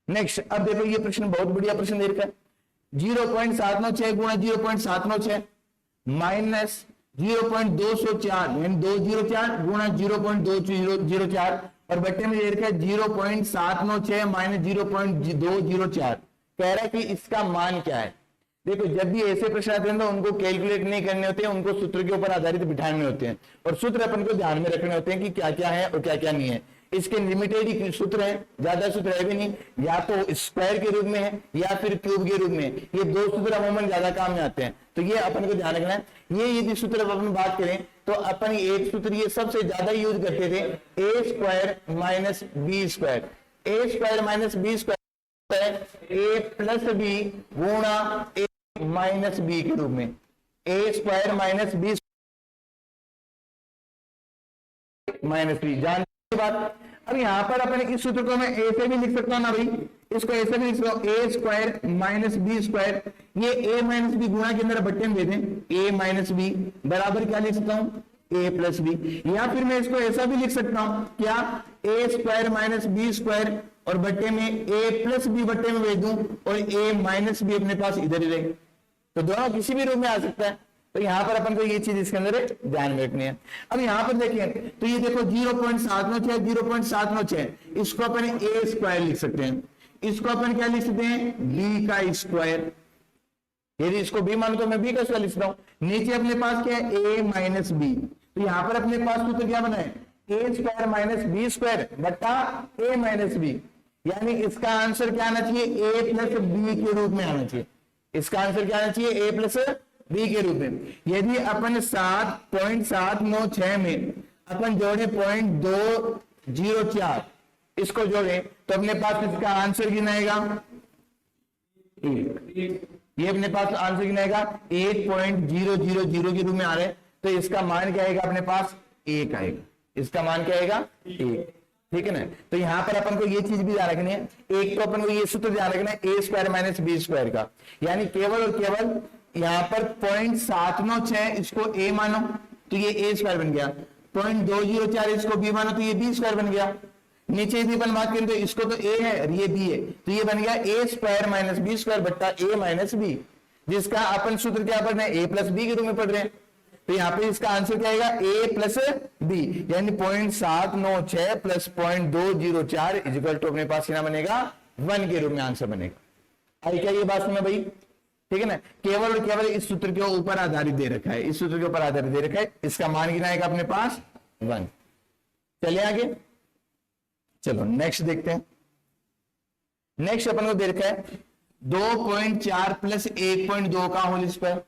नेक्स्ट अब देखो ये प्रश्न बहुत बढ़िया प्रश्न दे रखा है, 0.796 गुणा 0.796 माइनस 0.204 यानी 204 गुणा 0.204 और बट्टे में दे रखा है 0.796 माइनस 0.204। कह रहा है कि इसका मान क्या है। देखो जब भी ऐसे प्रश्न आते हैं तो उनको कैलकुलेट नहीं करने होते हैं, उनको सूत्र के ऊपर आधारित बिठाने होते हैं और सूत्र अपन को ध्यान में रखने होते हैं कि क्या क्या है और क्या क्या नहीं है। इसके लिमिटेड ही सूत्र है, ज्यादा सूत्र है भी नहीं, या तो स्क्वायर के रूप में है या फिर क्यूब के रूप में। ये दो सूत्र अमूमन ज्यादा काम में आते हैं, तो ये अपन को ध्यान रखना है। ये यदि सूत्र अपन बात करें तो अपन एक सूत्र ये सबसे ज्यादा यूज करते थे, a square minus b square, a square minus b square a plus b गुणा ए माइनस बी के रूप में, a square minus b minus b. जान बात। अब यहां पर अपन इस सूत्र को मैं ए से भी लिख सकता हूं ना भाई, इसको ऐसे भी लिख सकता हूं ए स्क्वायर माइनस बी स्क्वायर, ये ए माइनस बी गुणा के अंदर बट्टे में दे दें ए माइनस बी बराबर क्या लिख सकता हूं ए प्लस बी। या फिर मैं इसको ऐसा भी लिख सकता हूं क्या ए स्क्वायर माइनस बी स्क्वायर और बट्टे में ए प्लस बी बट्टे में भेज दूं और ए माइनस बी अपने पास इधर ही रहे, तो दोनों किसी भी रूप में आ सकता है। तो यहां पर अपन को ये चीज इसके अंदर ध्यान में रखनी है। अब यहां पर देखिए तो ये देखो 0.796 0.796, इसको अपन ए स्क्वायर लिख सकते हैं, इसको अपन क्या लिख सकते हैं बी का स्क्वायर। यदि इसको बी मानो तो मैं बी का स्क्वायर लिख सकता हूं। नीचे अपने पास क्या है ए माइनस बी, तो यहां पर अपने पास सूत्र क्या बना है a square minus b square बट्टा ए माइनस बी, यानी इसका आंसर क्या आना चाहिए ए प्लस बी के रूप में आना चाहिए। इसका आंसर क्या आना चाहिए ए प्लस बी के रूप में। यदि अपन 7.796 में अपन जोड़े 0.204 इसको जोड़े तो अपने पास इसका आंसर गिनाएगा 8, ये अपने पास आंसर गिनाएगा 8.000 के रूप में आ रहे, तो इसका मान क्या आएगा अपने पास 1 आएगा, इसका मान क्या आएगा 1, ठीक है ना। तो यहां पर अपन को ये चीज भी ध्यान रखनी है, एक तो अपन को ये सूत्र ध्यान रखना है a square minus b square का, यानी केवल और केवल यहां पर 0.796 इसको ए मानो तो ये ए स्क्वायर बन गया, 0.204 इसको बी मानो तो ये बी स्क्वायर बन गया। नीचे यदि अपन बात करें तो इसको तो ए है और ये बी है, तो ये बन गया ए स्क्वायर माइनस बी स्क्वायर बट्टा ए माइनस बी, जिसका अपन सूत्र क्या पढ़ रहे हैं ए प्लस बी के रूप में पढ़ रहे हैं। तो यहाँ पे इसका आंसर क्या आएगा ए प्लस बी, यानी 0.796 प्लस 0.204 इजिकल टू अपने पास क्या बनेगा 1 के रूप में आंसर बनेगा। आई क्या ये बात समझ भाई, ठीक है ना। केवल और केवल इस सूत्र के ऊपर आधारित दे रखा है, इस सूत्र के ऊपर आधारित दे रखा है, इसका मान गिनाएगा अपने पास 1। चलिए आगे, चलो नेक्स्ट देखते हैं। नेक्स्ट अपन को दे रखा है 2.4 प्लस 1.2 का होल स्क्वायर।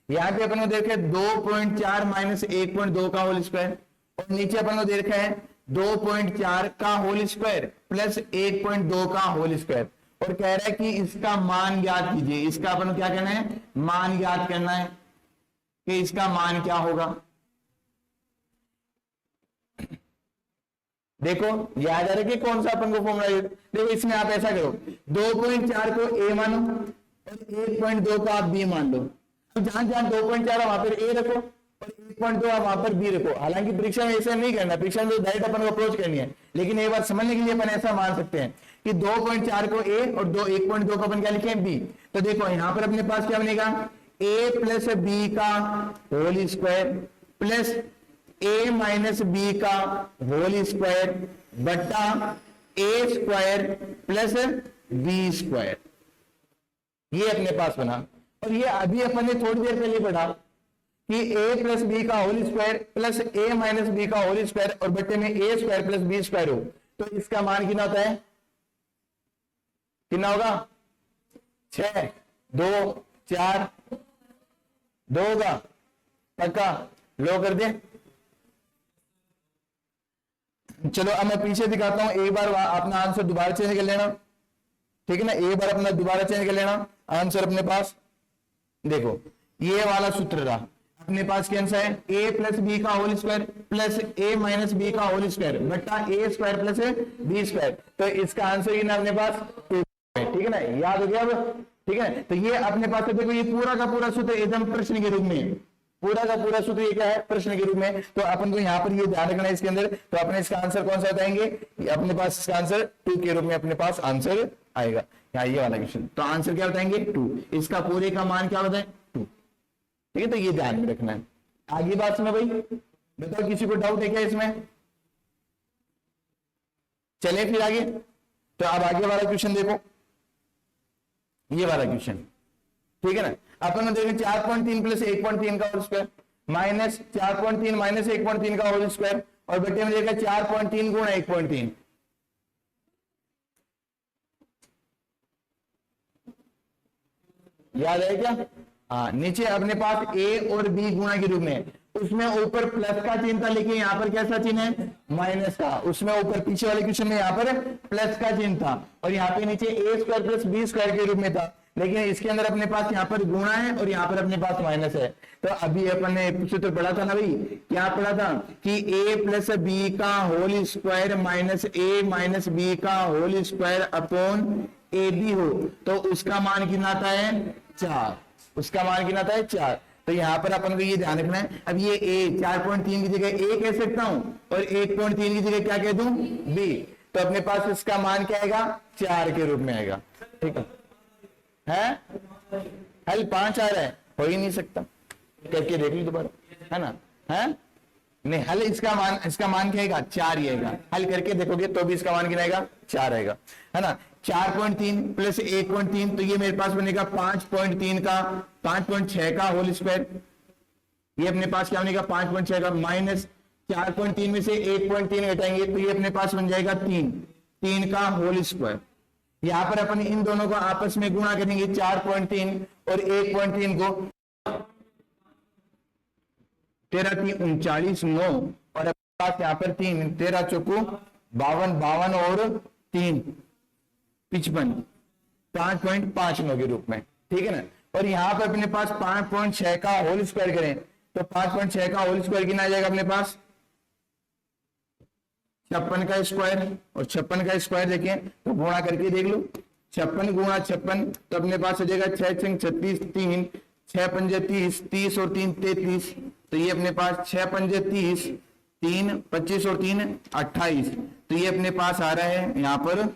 यहाँ पे अपन को देखे 2.4 माइनस 1.2 का होल स्क्वायर, और नीचे अपन को देखा है 2.4 का होल स्क्वायर प्लस 1.2 का होल स्क्वायर, और कह रहा है कि इसका मान ज्ञात कीजिए। इसका अपन को क्या करना है, मान ज्ञात करना है कि इसका मान क्या होगा। देखो याद आ रहा है कि कौन सा अपन को फॉर्मूला। देखो इसमें आप ऐसा करो, 2.4 को a मानो और 1.2 को आप b मान लो। तो जहां जहां 2.4 है वहां पर a रखो और 1.2 आप वहां पर b रखो। हालांकि परीक्षा में ऐसा नहीं करना, परीक्षा में डायरेक्ट अपन को अप्रोच करनी है, लेकिन एक बार समझने के लिए अपन ऐसा मान सकते हैं कि 2.4 को a और 1.2 को अपन क्या लिखें b। तो देखो यहां पर अपने पास क्या बनेगा, a प्लस b का whole square plus a minus b का होल स्क्वायर बटा a square plus B square, ये अपने पास बना। और ये अभी अपन ने थोड़ी देर पहले पढ़ा कि a प्लस बी का whole square plus a minus b का होल स्क्वायर और बट्टे में a square plus B square हो, तो इसका मान कितना होता है, कितना होगा, 6, 2, 4, 2 होगा, पक्का, लो कर दे। चलो अब मैं पीछे दिखाता हूं, एक बार अपना आंसर दोबारा चेंज कर लेना, ठीक है ना, एक बार अपना दोबारा चेंज कर लेना आंसर अपने पास। देखो ये वाला सूत्र रहा अपने पास, क्या आंसर है, a प्लस बी का whole square plus a minus b का होल स्क्वायर बटा a square plus B square, तो इसका आंसर ये ना अपने पास 2 है, ठीक है ना, याद हो गया अब, ठीक है। तो ये अपने पास है, देखो ये पूरा का पूरा सूत्र एकदम प्रश्न के रूप में, पूरा का पूरा सूत्र ये क्या है, प्रश्न के रूप में। तो अपन को यहाँ पर ये ध्यान रखना है इसके अंदर, तो अपने इसका आंसर कौन सा बताएंगे, अपने पास इसका आंसर 2 के रूप में अपने पास आंसर आएगा, यहाँ ये वाला क्वेश्चन। तो आंसर क्या बताएंगे, 2, इसका पूरे का मान क्या बताए, 2, ठीक है। तो ये ध्यान में रखना है। आगे बात सुनो भाई, बताओ किसी को डाउट है क्या इसमें, चले फिर आगे। तो अब आगे वाला क्वेश्चन देखो, ये वाला क्वेश्चन, ठीक है ना। अपन देखें 4.3 प्लस 1.3 का होल स्क्वायर माइनस 4.3 माइनस 1.3 का होल स्क्वायर, और बटे में देखा 4.3 गुणा 1.3, याद है क्या, हाँ। नीचे अपने पास a और b गुणा के रूप में, उसमें ऊपर प्लस का चिन्ह था, लेकिन यहाँ पर कैसा चिन्ह है, माइनस का। उसमें ऊपर पीछे वाले क्वेश्चन में यहाँ पर प्लस का चिन्ह था, और यहाँ पे नीचे a square plus B square के रूप में था, लेकिन इसके अंदर अपने पास यहाँ पर गुणा है और यहाँ पर अपने पास माइनस है। तो अभी अपन ने सूत्र पढ़ा था ना भाई, क्या पढ़ा था कि a प्लस बी का whole square minus a minus b का whole square upon a b हो, तो उसका मान कितना आता है, 4, उसका मान कितना आता है, 4। तो यहाँ पर अपन को ये ध्यान रखना है, अब ये a 4.3 की जगह a कह सकता हूं और 1.3 की जगह क्या कह दूं, b, तो अपने पास इसका मान क्या आएगा, 4 के रूप में आएगा, ठीक है। हल 5 आ रहा है, हो ही नहीं सकता, करके देख ली दोबारा, है ना, है नहीं, हल इसका मान क्या आएगा, 4 ही आएगा। हल करके देखोगे तो भी इसका मान कितना आएगा, 4 आएगा, है ना। 4.3 प्लस 1.3, तो ये मेरे पास बनेगा 5.3 का 5.6 का होल स्क्वायर, ये अपने पास क्या बनेगा, 5.6 का, माइनस 4.3 में से 1.3 घटाएंगे तो ये अपने पास बन जाएगा 3 का होल स्क्वायर। यहां पर अपन इन दोनों को आपस में गुणा करेंगे, 4.3 और 1.3 को, 13 3 39 9, और अपने पास यहाँ पर 3, 13 चौको 52, 52 और 3 55, 5.59 के रूप में, ठीक है ना। और यहाँ पर अपने पास 5.6 का होल स्क्वायर करें तो 5.6 का होल स्क्वायर कितना आ जाएगा अपने पास, 56 का स्क्वायर, और 56 का स्क्वायर देखें तो गुणा करके देख लो, 56 गुणा 56, तो अपने पास हो जाएगा 6 6 36, 3 6 5 30, 30 और 3 33, तो ये अपने पास 6 5 30, 3 25 और 3 28, तो ये अपने पास आ रहा है यहाँ पर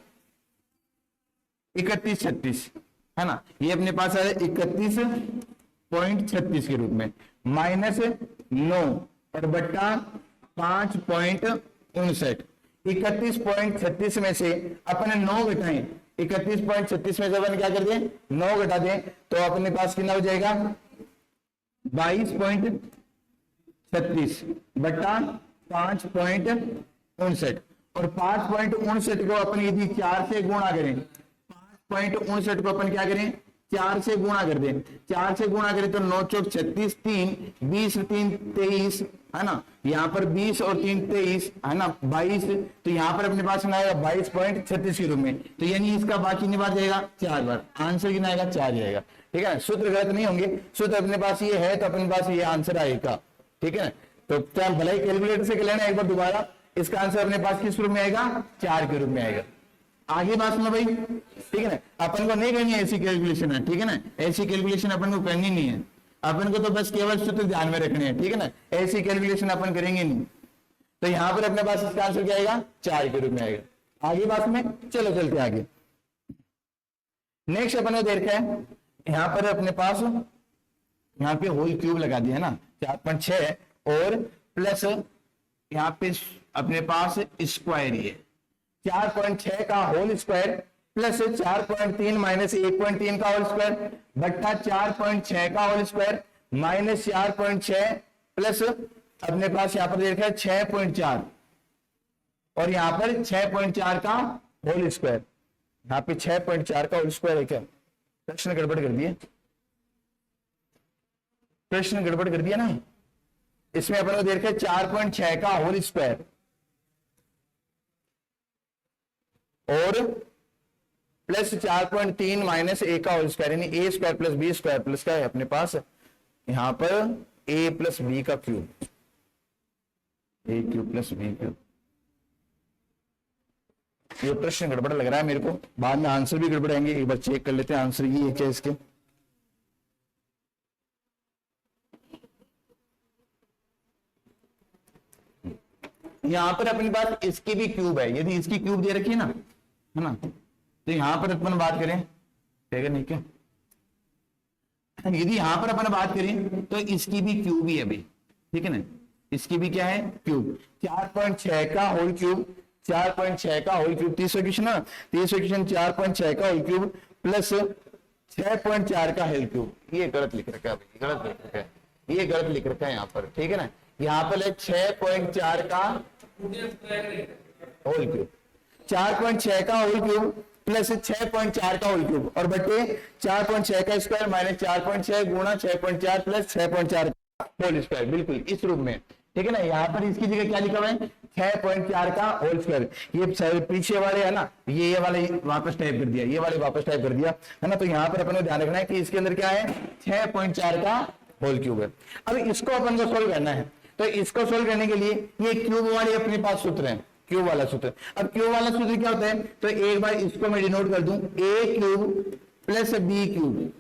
31 36, है ना। ये अपने पास आ रहा है 31.36 के रूप में, माइनस 9 और बट्टा 5.59। 31.36 में से अपन 9 घटाएं, 31.36 में से अपन क्या कर दें, 9 घटा दें, तो अपने पास कितना हो जाएगा, 22.36 बट्टा 5.59, और 5.59 को अपन यदि 4 से गुणा करें, 5.59 को अपन क्या करें, 4 से गुणा कर दें। 4 से गुणा करें तो 9 चौक 36, 3 20 3 23 है ना, यहाँ पर 20 और 3 23 है ना 22, तो यहाँ पर अपने पास आएगा 22.36 के रूप में। तो यानी इसका बाकी निभा जाएगा 4 बार, आंसर कितना आएगा 4 जाएगा। ठीक है, सूत्र गलत नहीं होंगे, सूत्र अपने पास ये है तो अपने पास ये आंसर आएगा। ठीक है, तो क्या भलाई कैलकुलेटर से कर लेना एक बार दोबारा, इसका आंसर अपने पास किस रूप में आएगा, 4 के रूप में आएगा। आगे बात सुनो भाई, ठीक है ना, अपन को नहीं करनी है ऐसी कैलकुलेशन है, ठीक है ना, ऐसी कैलकुलेशन अपन को करनी नहीं है, अपन को तो बस केवल सूत्र ध्यान में रखने हैं। ठीक है ना, ऐसी कैलकुलेशन अपन करेंगे नहीं। तो यहाँ पर अपने पास इसका आंसर क्या आएगा, 4 के रूप में आएगा। आगे बात में चलो चलते आगे। नेक्स्ट अपन को देखा है, यहाँ पर अपने पास यहाँ पे होल क्यूब लगा दिया है ना 4.6 और प्लस यहाँ पे अपने पास स्क्वायर, ये 4.6 का होल स्क्वायर प्लस 4.3 माइनस 1.3 का होल स्क्वायर बट्टा 4.6 का होल स्क्वायर माइनस 4.6 प्लस अपने पास यहाँ पर देखा है 6.4 और यहाँ पर 6.4 का होल स्क्वायर, यहाँ पे 6.4 का होल स्क्वायर है। क्या प्रश्न गड़बड़ कर दिया, प्रश्न गड़बड़ कर दिया ना, इसमें अपन को देखा है 4.6 का होल स्क्वायर और प्लस 4.3 माइनस ए का होल स्क्वायर, यानी a square plus B square plus क्या है अपने पास यहां पर ए प्लस बी का cube, a cube plus b cube. ये प्रश्न गड़बड़ लग रहा है मेरे को, बाद में आंसर भी गड़बड़ आएंगे, एक बार चेक कर लेते हैं आंसर ये क्या इसके। यहां पर अपने पास इसकी भी क्यूब है, यदि इसकी क्यूब दे रखी है ना, है ना, तो यहां पर अपन बात करें ठीक है, क्या यदि यहां पर अपन बात करें तो इसकी भी क्यूब ही है भाई। ठीक है ना, इसकी भी क्या है क्यूब, 4.6 का होल क्यूब, 4.6 का होल क्यूब 30 क्वेश्चन ना, 30 क्वेश्चन 4.6 का होल क्यूब प्लस 6.4 का होल क्यूब। ये गलत लिख रखा है भाई, गलत लिख रखा है, ये गलत लिख रखा है यहाँ पर। ठीक है ना, यहाँ पर 6.4 का होल क्यूब, 4.6 का होल क्यूब प्लस 6.4 का होल क्यूब और बटे 4.6 का स्क्वायर माइनस 4.6 गुणा 6.4 प्लस 6.4 का होल स्क्वायर, बिल्कुल इस रूप में। ठीक है ना, यहाँ पर इसकी जगह क्या लिखा हुआ है 6.4 का होल स्क्वायर, ये पीछे वाले है ना, ये वाले वापस टाइप कर दिया, ये वाले वापस टाइप कर दिया है ना। तो यहाँ पर अपन को ध्यान रखना है कि इसके अंदर क्या है 6.4 का होल क्यूब है। अब इसको अपन को सोल्व करना है, तो इसको सोल्व करने के लिए ये क्यूब वाले अपने पास सूत्र है, क्यूब वाला सूत्र। अब क्यूब वाला सूत्र क्या होता है, तो एक बार इसको मैं डिनोट कर दूं, ए cube plus b cube,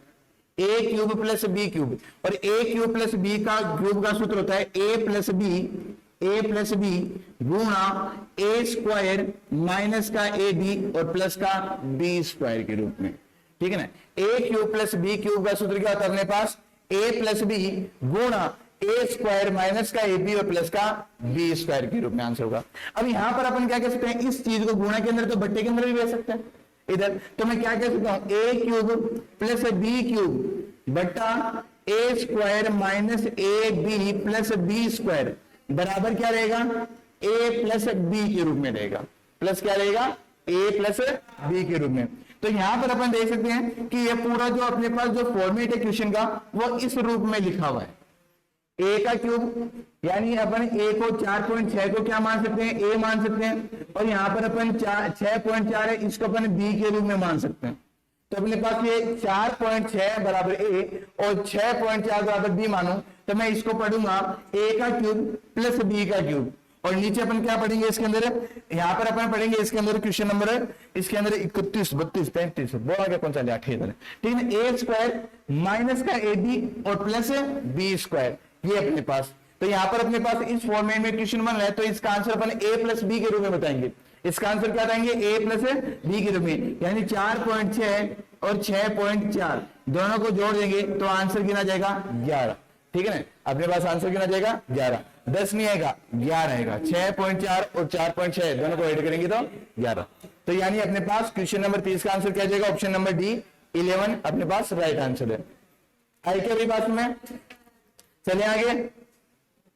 a cube plus b cube, और ए क्यूब प्लस बी का क्यूब का सूत्र होता है ए प्लस बी गुणा ए स्क्वायर माइनस का ए बी और प्लस का बी स्क्वायर के रूप में। ठीक है ना, ए क्यूब प्लस बी क्यूब का सूत्र क्या होता है अपने पास ए प्लस बी गुणा ए स्क्वायर माइनस का ए बी और प्लस का बी स्क्वायर के रूप में आंसर होगा। अब यहां पर अपन क्या कह सकते हैं, इस चीज को गुणा के अंदर तो बट्टे के अंदर भी ले सकते हैं इधर, तो मैं क्या कह सकता हूं a cube plus b cube बट्टा a square minus a B plus B square बराबर क्या रहेगा ए प्लस बी के रूप में रहेगा, प्लस क्या रहेगा ए प्लस बी के रूप में। तो यहां पर अपन देख सकते हैं कि ये पूरा जो अपने पास जो फॉर्मेट है क्वेश्चन का वो इस रूप में लिखा हुआ है, ए का क्यूब, यानी अपन ए को 4.6 को क्या मान सकते हैं ए मान सकते हैं, और यहाँ पर अपन 6.4 है इसको अपन बी के रूप में मान सकते हैं। तो अपने पास ये 4.6 बराबर ए और 6.4 बराबर बी मानो, तो मैं इसको पढ़ूंगा ए का क्यूब प्लस बी का क्यूब, और नीचे अपन क्या पढ़ेंगे इसके अंदर, यहाँ पर अपन पढ़ेंगे इसके अंदर क्वेश्चन नंबर इसके अंदर 31 32 33 वो आगे कौन सा लिया, ठीक है, ए स्क्वायर माइनस का ए बी और प्लस बी स्क्वायर, ये अपने पास। तो यहाँ पर अपने पास इस फॉर्मेट में क्वेश्चन बन रहा है, तो इसका आंसर अपन ए प्लस बी के रूप में बताएंगे। इसका आंसर क्या बताएंगे ए प्लस बी के रूप में, यानी 4.6 और 6.4 दोनों को जोड़ देंगे तो आंसर गिना जाएगा 11। ठीक है ना, अपने पास आंसर गिना जाएगा 11, 10 नहीं आएगा 11 आएगा, 6.4 और 4.6 दोनों को ऐड करेंगे तो 11। तो यानी अपने पास क्वेश्चन नंबर 30 का आंसर क्या जाएगा, ऑप्शन नंबर डी 11 अपने पास राइट आंसर है। आई क्या भी बात में, चले आगे,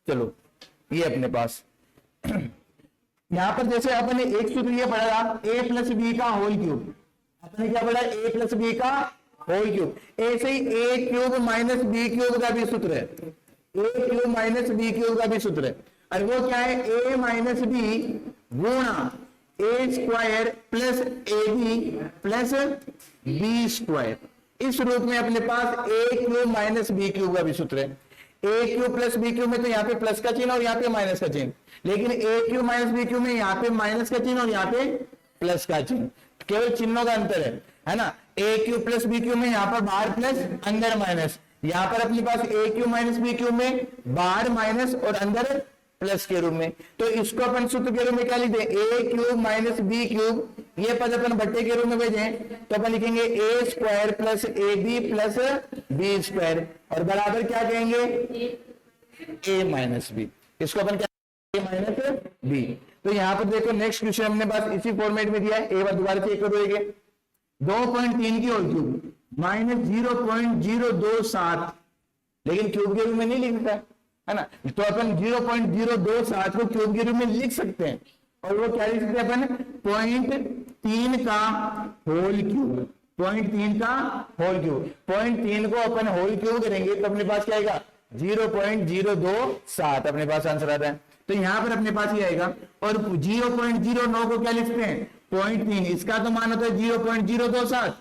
चलो ये अपने पास यहां पर जैसे अपन ने एक सूत्र ये पढ़ा था ए प्लस बी का होल क्यूब, अपने क्या पढ़ा, ए प्लस बी का होल क्यूब। ऐसे ही ए क्यूब माइनस बी क्यूब का भी सूत्र है, a cube minus B cube का भी सूत्र है। और वो क्या है, ए माइनस बी गुणा a square plus A B plus B square. इस रूप में अपने पास a cube minus B cube का भी सूत्र है। A cube plus b cube में तो यहाँ पे प्लस का चिन्ह और यहाँ पे माइनस का चिन्ह, लेकिन ए क्यूब माइनस बी क्यूब में यहाँ पे माइनस का चिन्ह और यहाँ पे प्लस का चिन्ह, केवल चिन्हों का अंतर है ना। ए क्यूब प्लस बी क्यूब में यहाँ पर बाहर प्लस अंदर माइनस, यहाँ पर अपने पास a cube minus B cube में बाहर माइनस और अंदर प्लस के रूप में। तो इसको अपन सूत्र के रूप में क्या लिखते हैं, ए क्यूब माइनस बी क्यूब, ये पद अपन बट्टे के रूप में भेजें तो अपन लिखेंगे a square plus A B plus B square, और बराबर क्या कहेंगे, ए माइनस बी। इसको अपन क्या, ए माइनस बी। तो यहाँ पर देखो नेक्स्ट क्वेश्चन हमने बस इसी फॉर्मेट में दिया है, एक बार दोबारा चेक करोगे। 2.3 की होल क्यूब माइनस 0.027, लेकिन क्यूब के रूप में नहीं लिखता है ना, तो अपन 0.027 को क्यूब के रूप में लिख सकते हैं, और वो क्या लिख सकते हैं अपन, 0.3 का होल क्यूब, 0.3 का होल क्यूब। 0.3 को अपन होल क्यूब करेंगे तो अपने पास क्या आएगा, 0.027 अपने पास आंसर आता है। तो यहां पर अपने पास ये आएगा, और 0.09 को क्या लिखते हैं, 0.3, इसका तो मान होता है 0.027,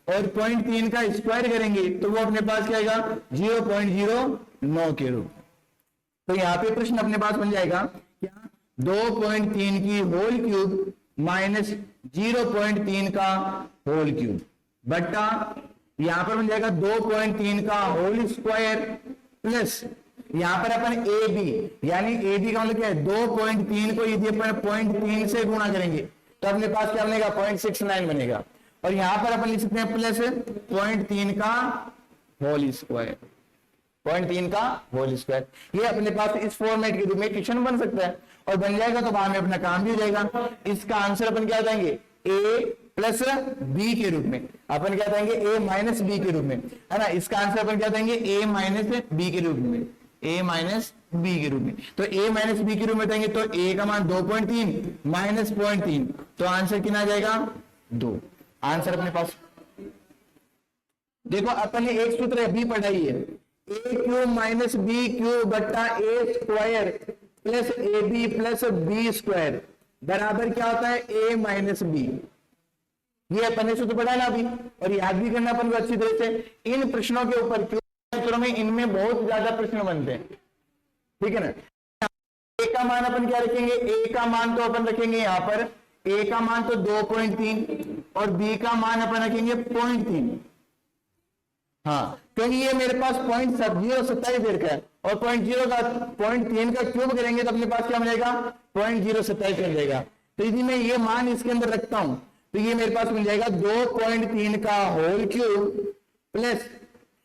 और 0.3 का स्क्वायर करेंगे तो वो अपने पास क्या आएगा, 0.09 के रूप। तो यहाँ पे प्रश्न अपने पास बन जाएगा क्या, 2.3 की होल क्यूब माइनस 0.3 का होल क्यूब बट्टा यहां पर बन जाएगा 2.3 का होल स्क्वायर प्लस यहां पर अपन ए बी, यानी ए बी का मतलब क्या है, 2.3 को यदि अपन 0.3 से गुणा करेंगे तो अपने पास क्या बनेगा, 0.69 बनेगा, और यहां पर अपन लिख सकते हैं प्लस 0.3 का होल स्क्वायर, 0.3 का होल स्क्वायर। ये अपने पास इस फॉर्मेट के रूप में क्वेश्चन बन सकता है, और बन जाएगा तो वहां में अपना काम भी हो जाएगा। इसका आंसर अपन क्या बताएंगे, ए प्लस बी के रूप में, अपन क्या देंगे, ए माइनस बी के रूप में, है ना। इसका आंसर अपन क्या देंगे, ए माइनस बी के रूप में, ए माइनस बी के रूप में। तो ए माइनस बी के रूप में देंगे तो ए का मान 2.3 माइनस 0.3, तो आंसर कितना आ जाएगा, 2। आंसर अपने पास देखो, अपन ने एक सूत्र अभी पढ़ाई है, a cube minus B cube बट्टा a square plus A B plus B square बराबर क्या होता है, ए माइनस बी। ये अपन ने सूत्र पढ़ा ना अभी, और याद भी करना अपन को अच्छी तरह से। इन प्रश्नों के ऊपर सूत्रों में इनमें बहुत ज्यादा प्रश्न बनते हैं, ठीक है ना। ए का मान अपन क्या रखेंगे, ए का मान तो अपन रखेंगे यहाँ पर, ए का मान तो 2.3 और बी का मान अपन रखेंगे 0.3। हाँ, क्योंकि ये मेरे पास 0.027 देर का है, और 0.3 का क्यूब करेंगे तो अपने पास क्या मिलेगा, 0.027 मिल जाएगा। तो यदि मैं ये मान इसके अंदर रखता हूं तो ये मेरे पास मिल जाएगा 2.3 का whole cube plus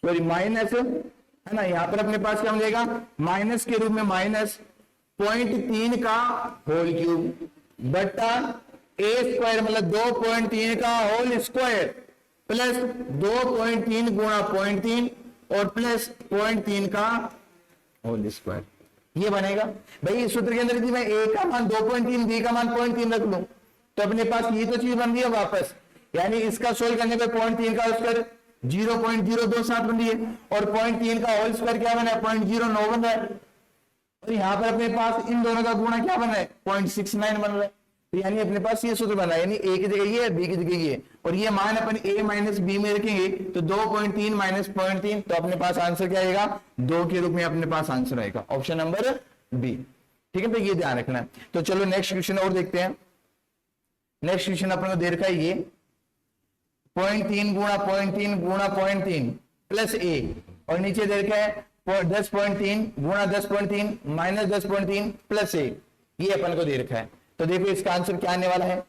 sorry minus, है ना, यहां पर अपने पास क्या मिल जाएगा, माइनस के रूप में माइनस 0.3 का होल क्यूब बट्टा ए स्क्वायर मतलब 2.3 का होल स्क्वायर प्लस 2.3 गुणा 0.3 और प्लस 0.3 का होल स्क्वायर। ये बनेगा भाई। इस सूत्र के अंदर यदि मैं ए का मान 2.3 बी का मान 0.3 रख लूं तो अपने पास ये तो चीज बन रही है वापस, यानी इसका सोल्व करने पे 0.3 का स्क्वायर 0.027 बन रही है, और 0.3 का होल स्क्वायर क्या बना है, 0.09 बन रहा है, और यहाँ पर अपने पास इन दोनों का गुणा क्या बन रहा है, 0.69 बन रहा है। तो यानी अपने पास ये सूत्र बना है, यानी ए की जगह ये है, बी की जगह ये, और ये मान अपन ए माइनस बी में रखेंगे तो 2.3 माइनस 0.3, तो अपने पास आंसर क्या आएगा, 2 के रूप में अपने पास आंसर आएगा, ऑप्शन नंबर बी। ठीक है, तो ये ध्यान रखना है। तो चलो नेक्स्ट क्वेश्चन और देखते हैं। नेक्स्ट क्वेश्चन अपन को दे रखा है ये 0.3 गुणा 0.3 गुणा 0.3 प्लस ए, और नीचे दे रखा है 10.3 गुणा 10.3 माइनस 10.3 प्लस ए, ये अपन को दे रखा है। तो देखो इसका आंसर क्या आने वाला है,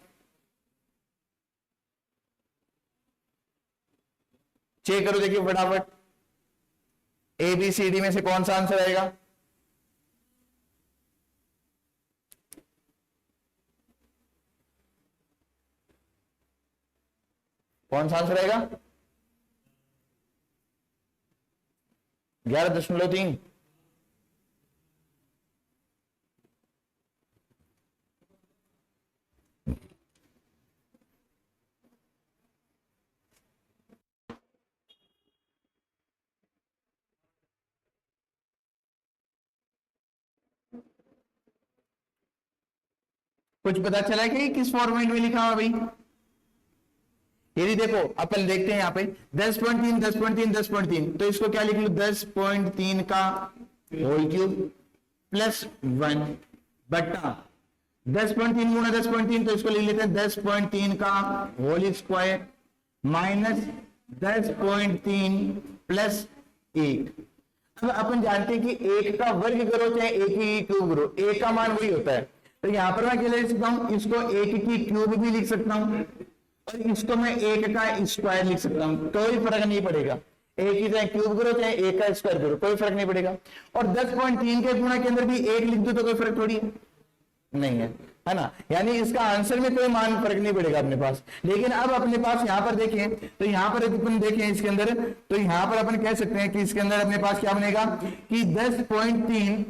चेक करो, देखिए फटाफट ए बी सी डी में से कौन सा आंसर आएगा। कौन सा आंसर आएगा, 11.3। कुछ पता चला कि किस फॉर्मेट में लिखा हुआ भाई? यदि देखो अपन देखते हैं यहाँ पे 10.3 10.3 10.3, तो इसको क्या लिख लो 10.3 का होल क्यूब प्लस 1 बटा 10.3 गुना 10.3, तो इसको लिख लेते हैं 10.3 का होल स्क्वायर माइनस 10.3 प्लस 1। अब अपन जानते हैं कि 1 का वर्ग करो चाहे 1 की क्यूब करो, 1 का मान वही होता है। तो यहां पर मैं क्या लिख सकता हूं, इसको 1 की क्यूब भी लिख सकता हूं और इसको मैं 1 का स्क्वायर लिख सकता हूं, कोई फर्क नहीं पड़ेगा। 1 की चाहे क्यूब करो चाहे 1 का स्क्वायर करो, कोई फर्क नहीं पड़ेगा। और 10.3 के गुणा के अंदर भी 1 लिख दो तो कोई फर्क थोड़ी नहीं है ना। यानी इसका आंसर में कोई मान फर्क नहीं पड़ेगा अपने पास। लेकिन अब अपने पास यहाँ पर देखें, तो यहाँ पर अपन देखें इसके अंदर, तो यहाँ पर अपन कह सकते हैं कि इसके अंदर अपने पास क्या बनेगा कि 10.3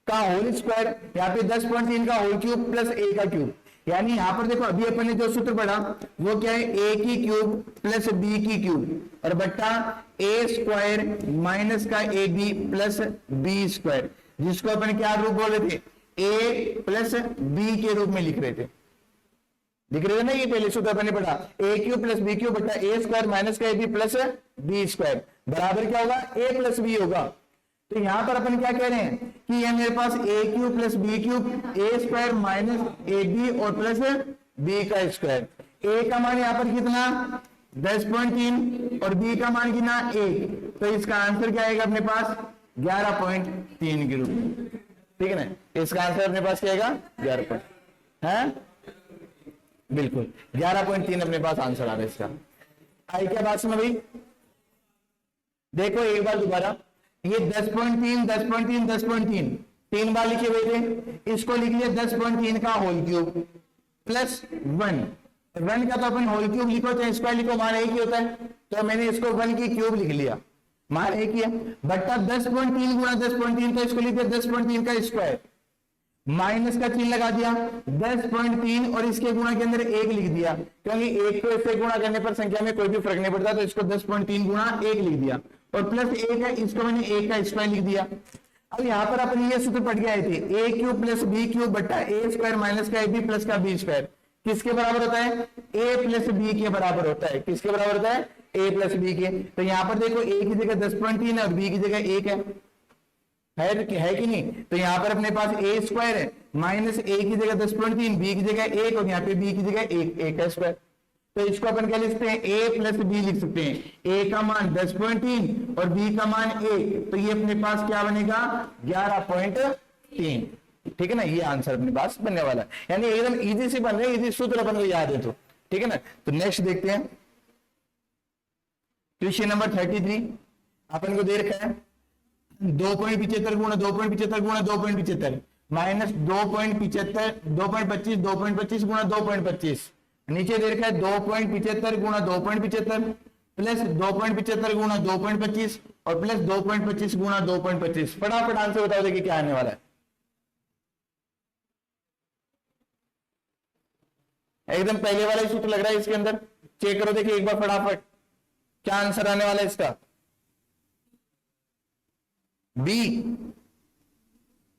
का होल स्क्वायर, यहाँ पे 10.3 का होल क्यूब प्लस a का क्यूब। यानी यहाँ पर देखो अभी अपन ने जो सूत्र पढ़ा वो क्या है, a की क्यूब प्लस b की क्यूब और बट्टा a स्क्वायर माइनस का ab प्लस b स्क्वायर, जिसको अपन क्या रूप बोल रहे थे, a प्लस b के रूप में लिख रहे थे ना। ये पहले सूत्र अपन ने पढ़ा, a cube plus b cube बट्टा a स्क्वायर माइनस का ab प्लस b स्क्वायर बराबर क्या होगा, a प्लस b होगा। तो यहां पर अपन क्या कह रहे हैं कि ये मेरे पास a cube plus b cube a square minus ab और प्लस b का स्क्वायर। a का मान यहाँ पर कितना 10.3 और b का मान कितना 1, तो इसका आंसर क्या आएगा अपने पास 11.3 के रूप में। ठीक है ना, इसका आंसर अपने पास क्या आएगा 11 है, बिल्कुल 11.3 अपने पास आंसर आ रहा है इसका। आई क्या बात सुनो भाई, देखो एक बार दोबारा, ये 10.3 10.3 10.3 तीन बार लिखे हुए थे, इसको लिख लिया 10.3 का होल क्यूब प्लस 1 का तो अपन होल क्यूब लिखो चाहे स्क्वायर लिखो मान एक ही होता है, तो मैंने इसको 1 की क्यूब लिख लिया, मान एक ही है, बट्टा 10.3 गुना 10.3, तो इसको लिख दिया 10.3 का स्क्वायर, माइनस का चिन्ह लगा दिया 10.3 और इसके गुणा के अंदर 1 लिख दिया, क्योंकि 1 को इससे गुणा करने पर संख्या में कोई भी फर्क नहीं पड़ता, तो इसको 10.3 गुणा 1 लिख दिया और प्लस 1 है, इसको मैंने 1 का स्क्वायर लिख दिया। अब यहां पर अपन ये सूत्र पढ़ के आए थे, a cube plus b cube बट्टा a स्क्वायर माइनस का ab प्लस का b स्क्वायर किसके बराबर होता है, a प्लस b के बराबर होता है। किसके बराबर होता है, a प्लस b के। तो यहां पर देखो a की जगह 10.3 है और b की जगह 1 है कि नहीं, तो यहां पर अपने पास a स्क्वायर है माइनस a की जगह 10.3 b की जगह 1 और यहाँ पे b की जगह 1 का स्क्वायर, तो इसको अपन क्या लिख सकते हैं, a प्लस b लिख सकते हैं। a का मान 10.3 और b का मान 1, तो ये अपने पास क्या बनेगा 11.3। ठीक है ना, ये आंसर अपने पास बनने वाला है, यानी एकदम इजी से बन रहे हैं, इजी सूत्र अपन को याद है तो। ठीक है ना, तो नेक्स्ट देखते हैं क्वेश्चन नंबर 33। अपन को दे रखा है 2.75 गुणा 2.75 गुणा 2.75 माइनस 2.75 2.25 2.25 गुणा 2.25, नीचे दे रखा है 2.75 गुणा 2.75 प्लस 2.75 गुणा 2.25 और प्लस 2.25 गुणा 2.25। फटाफट आंसर बताओ देखिए क्या आने वाला है। एकदम पहले वाला ही सूत्र लग रहा है इसके अंदर, चेक करो देखिए एक बार फटाफट क्या आंसर आने वाला है इसका। बी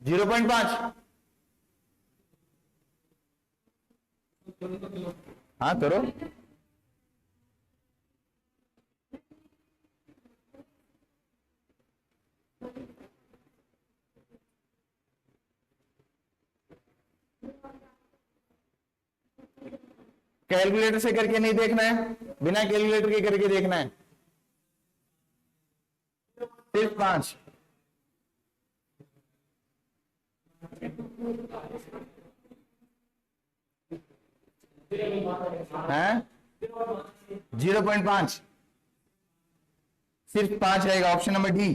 0.5, हाँ करो। कैलकुलेटर से करके नहीं देखना है, बिना कैलकुलेटर के करके देखना है। सिर्फ 5, है 0.5, सिर्फ 5 रहेगा। Option number D,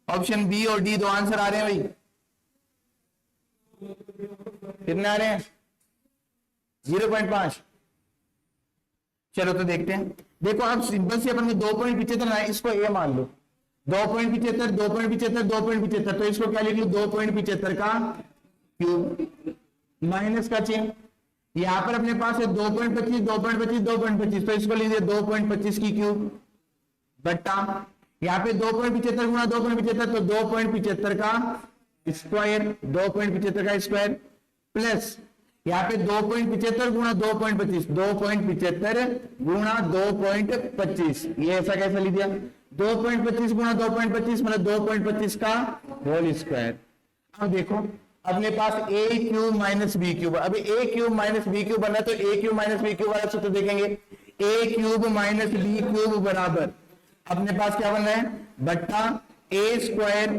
option B और डी दो आंसर आ रहे हैं भाई। कितने आ रहे हैं, 0.5। चलो तो देखते हैं, देखो अब सिंपल से अपन को 2.75 है, इसको ए मान लो 2.75 2.75 2.75, तो इसको क्या लिख लो 2.75 का क्यूब माइनस का चिन्ह, यहां पर अपने पास है 2.25 2.25 2.25, तो इसको लिख दिया 2.25 की क्यूब बट्टा यहाँ पे 2.75 गुणा 2.75, तो 2.75 का स्क्वायर 2.75 का स्क्वायर प्लस यहाँ पे 2.75 गुणा 2.25, 2.75 गुणा 2.25, ये ऐसा कैसे लिख दिया? 2.25 गुणा 2.25 मतलब 2.25 का होल स्क्वायर। अब देखो अपने पास a cube minus B cube, अभी a cube minus B cube बनना है तो a cube minus B cube वाला सूत्र देखेंगे। a cube minus B cube बराबर अपने पास क्या बन रहा है? बट्टा a square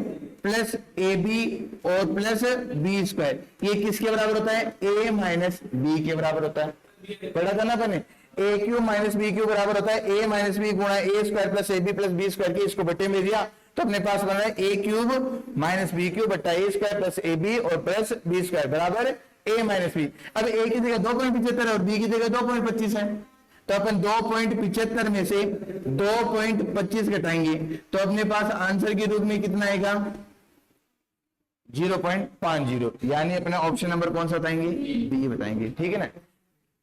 plus A B और प्लस बी स्क्वायर, ये किसके बराबर होता है? a माइनस बी के बराबर होता है। पढ़ा था ना अपने, a cube minus B cube बराबर होता है a माइनस बी गुणा a square plus A B plus B square के, इसको बट्टे में दिया तो अपने पास बन रहा है a cube minus B cube बट्टा a square plus A B और प्लस बी स्क्वायर बराबर a माइनस बी। अब a की जगह 2.75 और b की जगह 2.25 है, तो अपन 2.75 में से 2.25 घटाएंगे तो अपने पास आंसर के रूप में कितना आएगा? 0.50, यानी अपना ऑप्शन नंबर कौन सा बताएंगे? बी बताएंगे। ठीक है ना।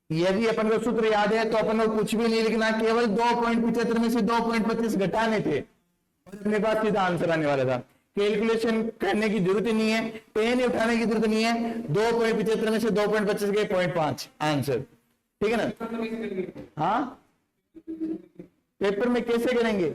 यदि अपन को सूत्र याद है तो अपन को कुछ भी नहीं लिखना, केवल 2.75 में से 2.25 घटाने थे और अपने पास सीधा आंसर आने वाला था। कैलकुलेशन करने की जरूरत ही नहीं है, पेन उठाने की जरूरत नहीं है। 2.75 में से 2.25 के 0.5 आंसर। ठीक है ना। हाँ, पेपर में कैसे करेंगे?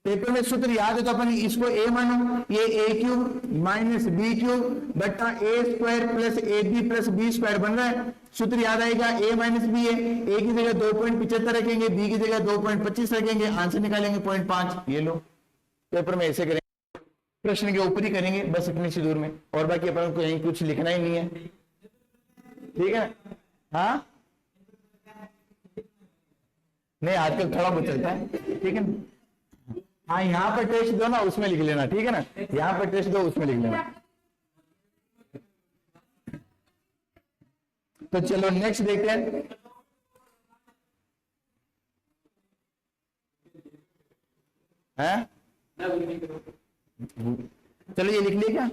पेपर में सूत्र याद है तो अपन इसको a मानो, ये a cube minus B cube बट्टा a square plus A B plus B square बन रहा है। सूत्र याद आएगा, a माइनस बी है, a की जगह 2.75 रखेंगे, b की जगह 2.25 रखेंगे, आंसर निकालेंगे 0.5। ये लो, पेपर में ऐसे करेंगे, प्रश्न के ऊपर ही करेंगे बस इतनी सी दूर में, और बाकी अपन को यहीं कुछ लिखना ही नहीं है। ठीक है। हाँ नहीं, आजकल थोड़ा बहुत चलता है। ठीक है ना। हाँ, यहाँ पर टेस्ट दो ना, उसमें लिख लेना। ठीक है ना, यहाँ पर टेस्ट दो, उसमें लिख लेना। तो चलो नेक्स्ट देखते हैं। हैं? चलो ये लिख लिया क्या?